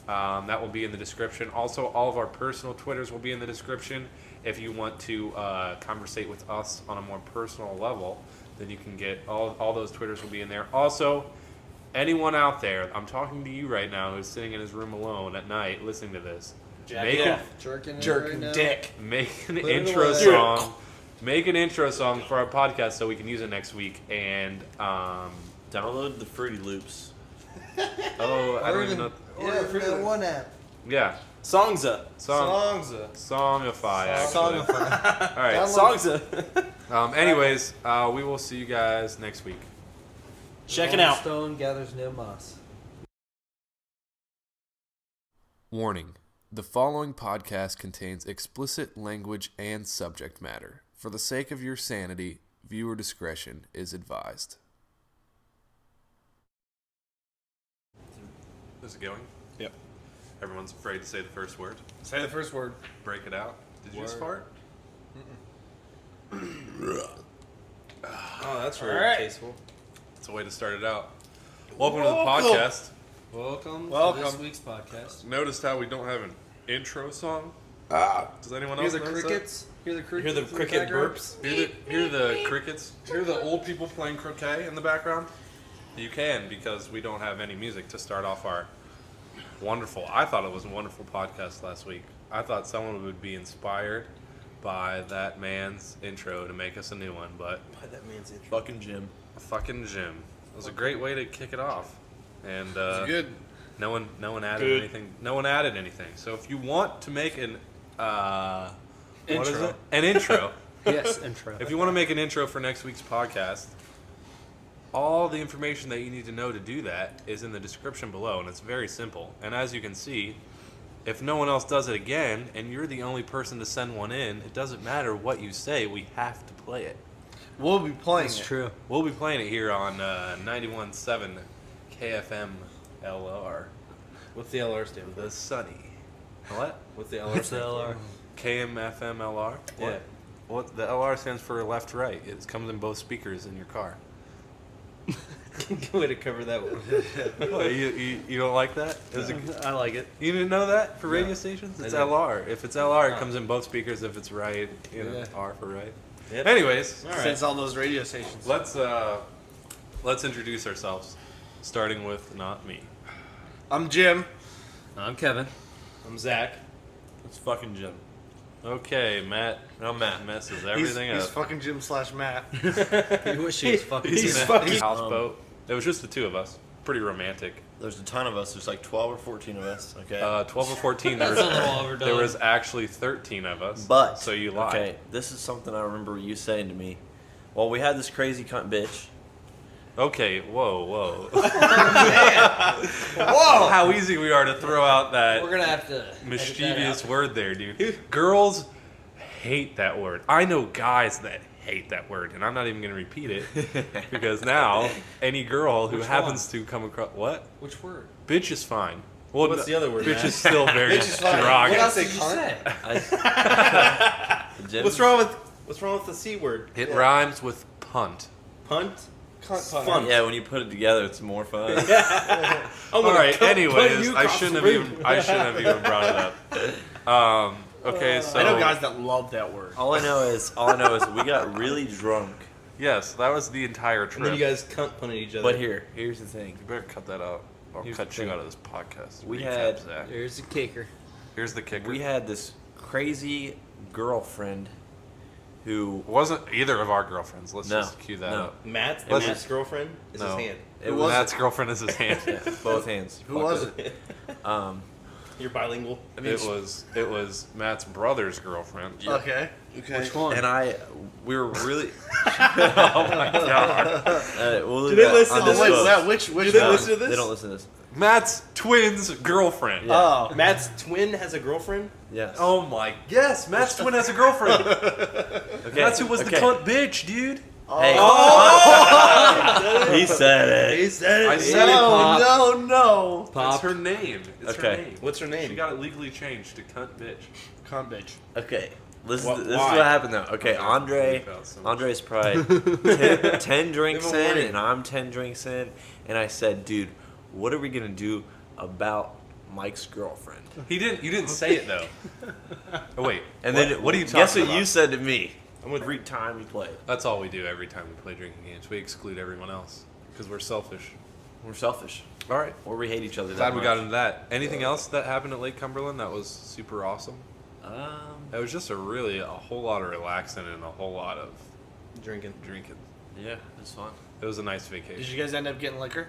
That will be in the description. Also, all of our personal Twitters will be in the description. If you want to conversate with us on a more personal level, then you can get all those Twitters will be in there. Also, anyone out there, I'm talking to you right now who's sitting in his room alone at night listening to this. Make off. Jerking. Jerking right now. dick. Make an it intro away. song. Make an intro song for our podcast so we can use it next week. And Download the Fruity Loops. oh, I don't even know. Yeah, for that one app. Yeah, Songza. Songza. Songify. Actually, Songify. all right. Songza. Anyways, we will see you guys next week. Checking out. Stone gathers no moss. Warning: the following podcast contains explicit language and subject matter. For the sake of your sanity, viewer discretion is advised. Is it going? Yep. Everyone's afraid to say the first word. Say the first word. Break it out. Did you just fart? Oh, that's really Alright. tasteful. It's a way to start it out. Welcome to the podcast. Welcome to this Welcome. week's podcast. Noticed how we don't have an intro song? Does anyone Hear else the notice crickets. Hear the You crickets. hear the in cricket background? burps? that? Hear the crickets? Hear the old people playing croquet in the background? You can, because we don't have any music to start off our wonderful. I thought it was a wonderful podcast last week. I thought someone would be inspired by that man's intro to make us a new one, but By that man's intro. Fucking Jim. fucking Jim. It was a great way to kick it off. And It's good. no one added anything. No one added anything. So if you want to make an what is Intro. it? An intro. Yes, intro. If you want to make an intro for next week's podcast, all the information that you need to know to do that is in the description below, and it's very simple. And as you can see, if no one else does it again, and you're the only person to send one in, it doesn't matter what you say, we have to play it. We'll be playing That's it. true. We'll be playing it here on 91.7 KFM LR. What's the LR stand for? The Sunny. What? What's the LR stand for? KMFM LR? Yeah. What? The LR stands for left right. It comes in both speakers in your car. Good way to cover that one. What, you don't like that? Is it, I like it. you didn't know that for radio stations? It's I didn't. LR. If it's LR, it comes in both speakers. If it's right, Yeah. R for right. Yep. Anyways, All right. Since all those radio stations. let's introduce ourselves, starting with not me. I'm Jim. I'm Kevin. I'm Zach. It's fucking Jim. Okay, Matt. I'm Matt. Messes He's everything he's up. fucking Jim / Matt. You wish he was fucking. He's Matt. fucking- Houseboat. It was just the two of us. Pretty romantic. There's a ton of us. There's like 12 or 14 of us. Okay. 12 or 14. There That's a little was, overdone. there was actually 13 of us. but so you lied. Okay, this is something I remember you saying to me. Well, we had this crazy cunt bitch. Okay, whoa. Whoa! How easy we are to throw out that We're gonna have to. mischievous word there, dude. Girls hate that word. I know guys that hate that word, and I'm not even going to repeat it because now any girl who Which happens to come across Which word? bitch is fine. Well, What's the other word, Bitch Matt? is still very Bitch is fine. derogatory. What else did you say? Jim, What's wrong with the C word? It rhymes with punt. Punt? Cunt punt. Fun. Yeah, when you put it together, it's more fun. I'm All gonna right. punt Anyways, you I across shouldn't the have room. even. I shouldn't have even brought it up. Okay, so I know guys that love that word. all I know is we got really drunk. yes, that was the entire trip. And then you guys cunt punted each other. But here's the thing. You better cut that out. I'll Here's cut the you thing. out of this podcast. We Recap, had- Zach. There's the kicker. Here's the kicker. We had this crazy girlfriend who wasn't either of our girlfriends. Let's No, just cue that no. up. Matt's Let's- girlfriend is No. his hand. it was Matt's girlfriend is his hand. both hands. Who was it? You're bilingual. It was Matt's brother's girlfriend. Okay. Which one? And we were really. Oh my god. We'll leave Do they that listen on to the this? book. Wait, which Do they No, listen to this? They don't listen to this. Matt's twin's girlfriend. Oh. Matt's twin has a girlfriend. Yes. Oh my. Yes, Matt's twin has a girlfriend. okay. That's who was the okay. cunt bitch, dude. Hey. He said it. He said it. I said it. No. That's her name. It's Okay. her name. What's her name? She got it legally changed to cunt bitch. Cunt bitch. Okay. Listen, What- this is why? what happened though. Okay, Okay. Andre. Bleep out so much. Andre's probably 10 drinks Give him a in, warning. and I'm 10 drinks in, and I said, "Dude, what are we gonna do about Mike's girlfriend?" He didn't. You didn't say it though. Oh wait. And What- then what are you Guess talking what you about? said to me? I'm with Every time we played, That's all we do every time we play drinking games. We exclude everyone else because we're selfish. we're selfish, All right. or we hate each other. Glad that we got much. into that. Anything else that happened at Lake Cumberland that was super awesome? It was just a whole lot of relaxing and a whole lot of drinking. drinking. Yeah, it's fun. It was a nice Did vacation. you guys end up getting liquor?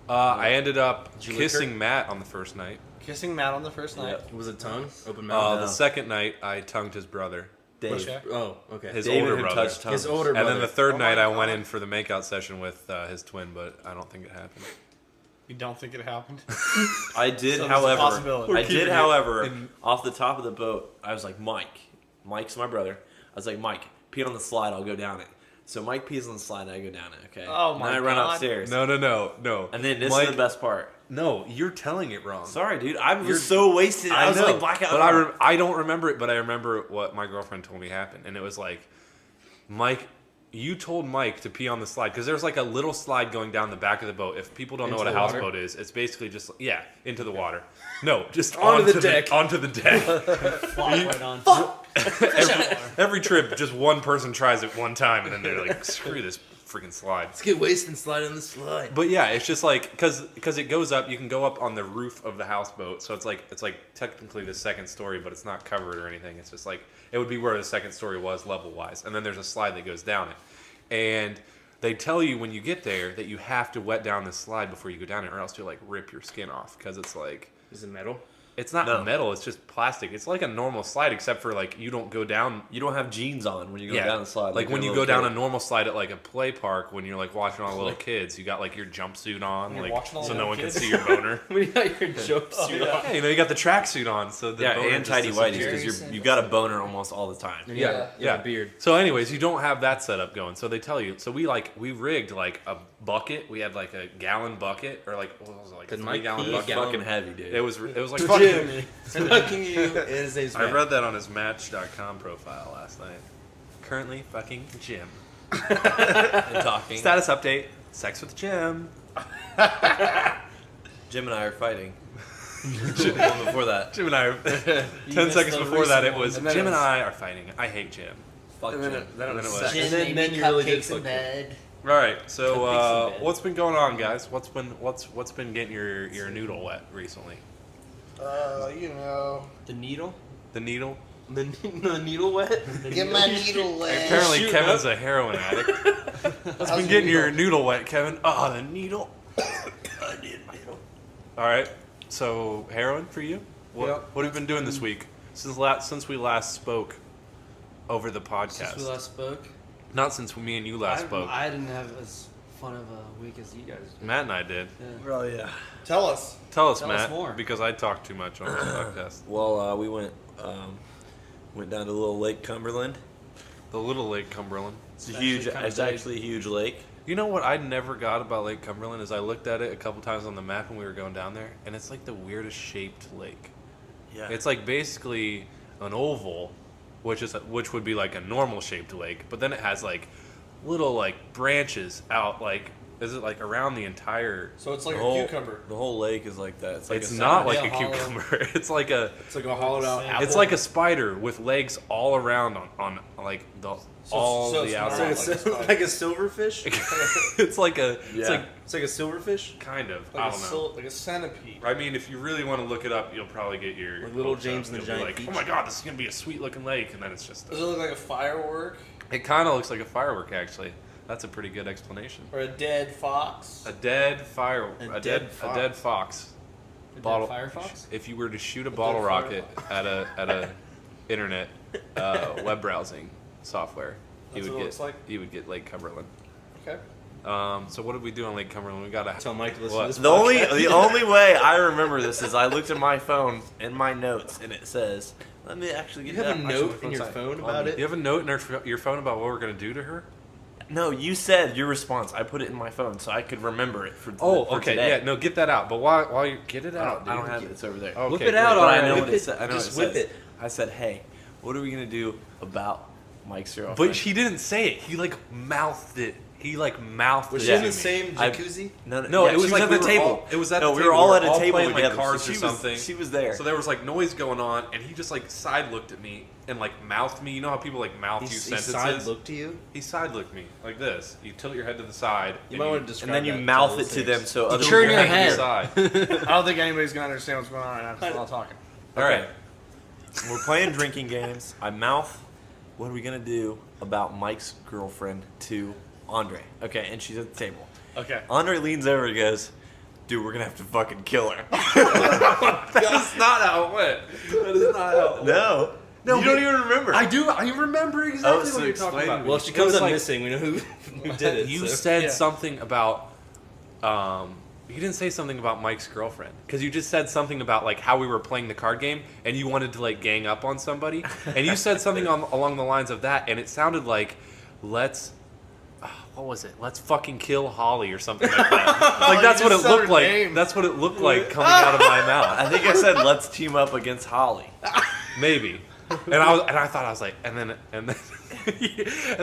I ended up Did you lick her? kissing Matt on the first night. Kissing Matt on the first night. Was it tongue? Open mouth. The second night, I tongued his brother, Dave. Okay. Oh, okay. his David older who brother. touched tongues. His older And brother. then the third Oh my night, I went God. in for the makeout session with his twin, but I don't think it happened. You don't think it happened? I did, So there's a however. possibility. I did, however, off the top of the boat, I was like, Mike's my brother. I was like, Mike, pee on the slide, I'll go down it. So Mike pees on the slide, and I go down it, okay? Oh my And I run God. upstairs. No. And then this Mike- is the best part. No, you're telling it wrong. Sorry, dude. I You're- was so wasted. I was know, like blackout. but I don't remember it, but I remember what my girlfriend told me happened. And it was like, Mike, you told Mike to pee on the slide because there's like a little slide going down the back of the boat. If people don't know Into what a the water? houseboat is, it's basically just, into the water. No, just Onto the deck. Onto the deck. Fly right on. every trip, just one person tries it one time, and then they're like, screw this freaking slide. Let's get wasted and slide on the slide. But yeah, it's just like because it goes up. You can go up on the roof of the houseboat, so it's like technically the second story, but it's not covered or anything. It's just like it would be where the second story was level wise, and then there's a slide that goes down it. And they tell you when you get there that you have to wet down this slide before you go down it, or else you'll like rip your skin off because it's like Is it metal? it's not No. metal. It's just plastic. It's like a normal slide, except for like you don't go down. You don't have jeans on when you go down the slide. Like when you're you a go little down a kid. normal slide at like a play park when you're like watching all the little kids, you got like your jumpsuit on, You're like watching all so the no little one kids? can see your boner. We got your jumpsuit on. Yeah, you know you got the tracksuit on, so the Yeah, boner and just tidy whities disappears. because you've got a boner almost all the time. And Yeah, yeah, beard. So, anyways, you don't have that setup going. So they tell you. So we rigged like a bucket. We had like a gallon bucket, or like what was it, like a Did Mike 3-gallon pee a bucket. gallon? Fucking heavy, dude. It was like Jimmy. Fucking you is a I read that on his Match.com profile last night. Currently fucking Jim. and talking. Status update: sex with Jim. Jim and I are fighting. One before that. Jim and I. 10 missed seconds the before that, it recent was one. And then Jim it and was- I are fighting. I hate Jim. Fuck And then Jim. it, then it And was then it was- sex. And Jim then- made then me you really did cupcakes in fuck bed. All right. So Cupcakes in bed. what's been going on, guys? What's been getting your noodle wet recently? You know. The needle? The needle. The needle wet? Get my needle wet. Apparently, shoot Kevin's a heroin addict. What's been getting your noodle wet, Kevin? Oh, the needle. I did, needle. All right. So heroin for you? What Yep. What have you been doing this week since we last spoke over the podcast? Since we last spoke, Not since me and you last spoke. I didn't have as fun of a week as you guys did. Matt and I did. Yeah. Well, yeah. Tell us. Tell us, Tell us Matt, more. because I talked too much on the podcast. Well, we went down to Little Lake Cumberland. The Little Lake Cumberland. It's a actually huge. kinda It's big. actually a huge lake. You know what I never got about Lake Cumberland is I looked at it a couple times on the map when we were going down there, and it's like the weirdest shaped lake. Yeah. It's like basically an oval, which would be like a normal shaped lake, but then it has like little like branches out. Like, is it like around the entire? So it's like the a whole, cucumber. The whole lake is like that. It's like It's a not like a Hollow. cucumber. It's like a. It's like a hollowed out apple. It's like a spider with legs all around on like all so the it's outside. not Like a, like a silverfish? It's like a. Yeah. It's like It's like a silverfish? kind of. like I a don't know. like a centipede. I mean, if you really want to look it up, you'll probably get your Like Little hopes James up. and the You'll be Giant like, Peach. oh my god, this is gonna be a sweet looking lake, and then it's just. Does it look like a firework It kind of looks like a firework, actually. That's a pretty good explanation. or a dead fox? A dead fire. A A dead dead fox. A dead fox. The dead Bottle. Firefox? If you were to shoot a bottle dead rocket at a internet web browsing software, That's what it looks like? you would get Lake Cumberland. Okay. So what did we do on Lake Cumberland? We got a. Tell Mike to listen What? to this The only way I remember this is I looked at my phone in my notes and it says, "Let me actually get You have that." a Actually, note my in your phone's phone on about me. it? You have a note in your phone about what we're gonna do to her? No, you said your response. I put it in my phone so I could remember it for. Oh, for okay. today. Yeah, no, get that out. But while you get it I out, don't, I don't dude. have it. It's over there. Okay, Whip it out great. But I alright. know Whip what it. it says. I know Just what it whip says. it. I said, "Hey, what are we gonna do about Mike's girlfriend?" But he didn't say it. He like mouthed it. He like mouthed Was it. she to in the me. same I- jacuzzi? No, No, yeah, it was she like at we the were table. all- it was at no, the we table. were all We at were a all table playing, like, together. cards so or she something. Was, she was there. So there was like noise going on, and he just like side looked at me and like mouthed me. You know how people like mouth you He sentences? side looked to you? He side looked me like this. You tilt your head to the side. You and might want to describe and then you that to mouth all it to listeners. them so other turn people your can head. Side. I don't think anybody's gonna understand what's going on right now because we're all talking. All right. We're playing drinking games. I mouth, "What are we gonna do about Mike's girlfriend?" to Andre. Okay, and she's at the table. Okay. Andre leans over and goes, "Dude, we're gonna have to fucking kill her." That's not how it went. That is not how. It No. No, you don't even remember. I do. I remember exactly Oh, what so you're talking explain about. to me. Well, if she It comes was up like- missing, we know who did it. You so. said Yeah. something about. You didn't say something about Mike's girlfriend because you just said something about like how we were playing the card game and you wanted to like gang up on somebody and you said something along the lines of that and it sounded like let's. What was it? Let's fucking kill Holly or something like that. Like that's you what it just said looked her like. name. That's what it looked like coming out of my mouth. I think I said, "Let's team up against Holly." Maybe. And I thought I was like, and then and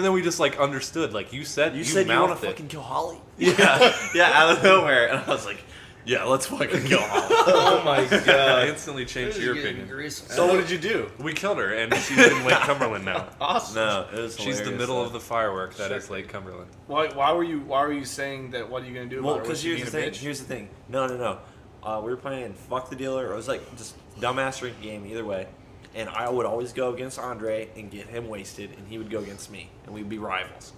then we just like understood. Like you said, You said you want mouthed to it. fucking kill Holly. Yeah. Yeah, out of nowhere, and I was like, Yeah, let's fucking kill Holly. Oh my I god. instantly changed your opinion. So what did you do? We killed her, and she's in Lake Cumberland now. Awesome. No, it was She's the hilarious, middle though. of the firework that is Lake Cumberland. Why were you saying that? What are you gonna do? Well, about her? Was because she here's the being a thing. bitch? Here's the thing. No. We were playing Fuck the Dealer. It was like just dumbass drinking game either way. And I would always go against Andre and get him wasted, and he would go against me, and we'd be rivals.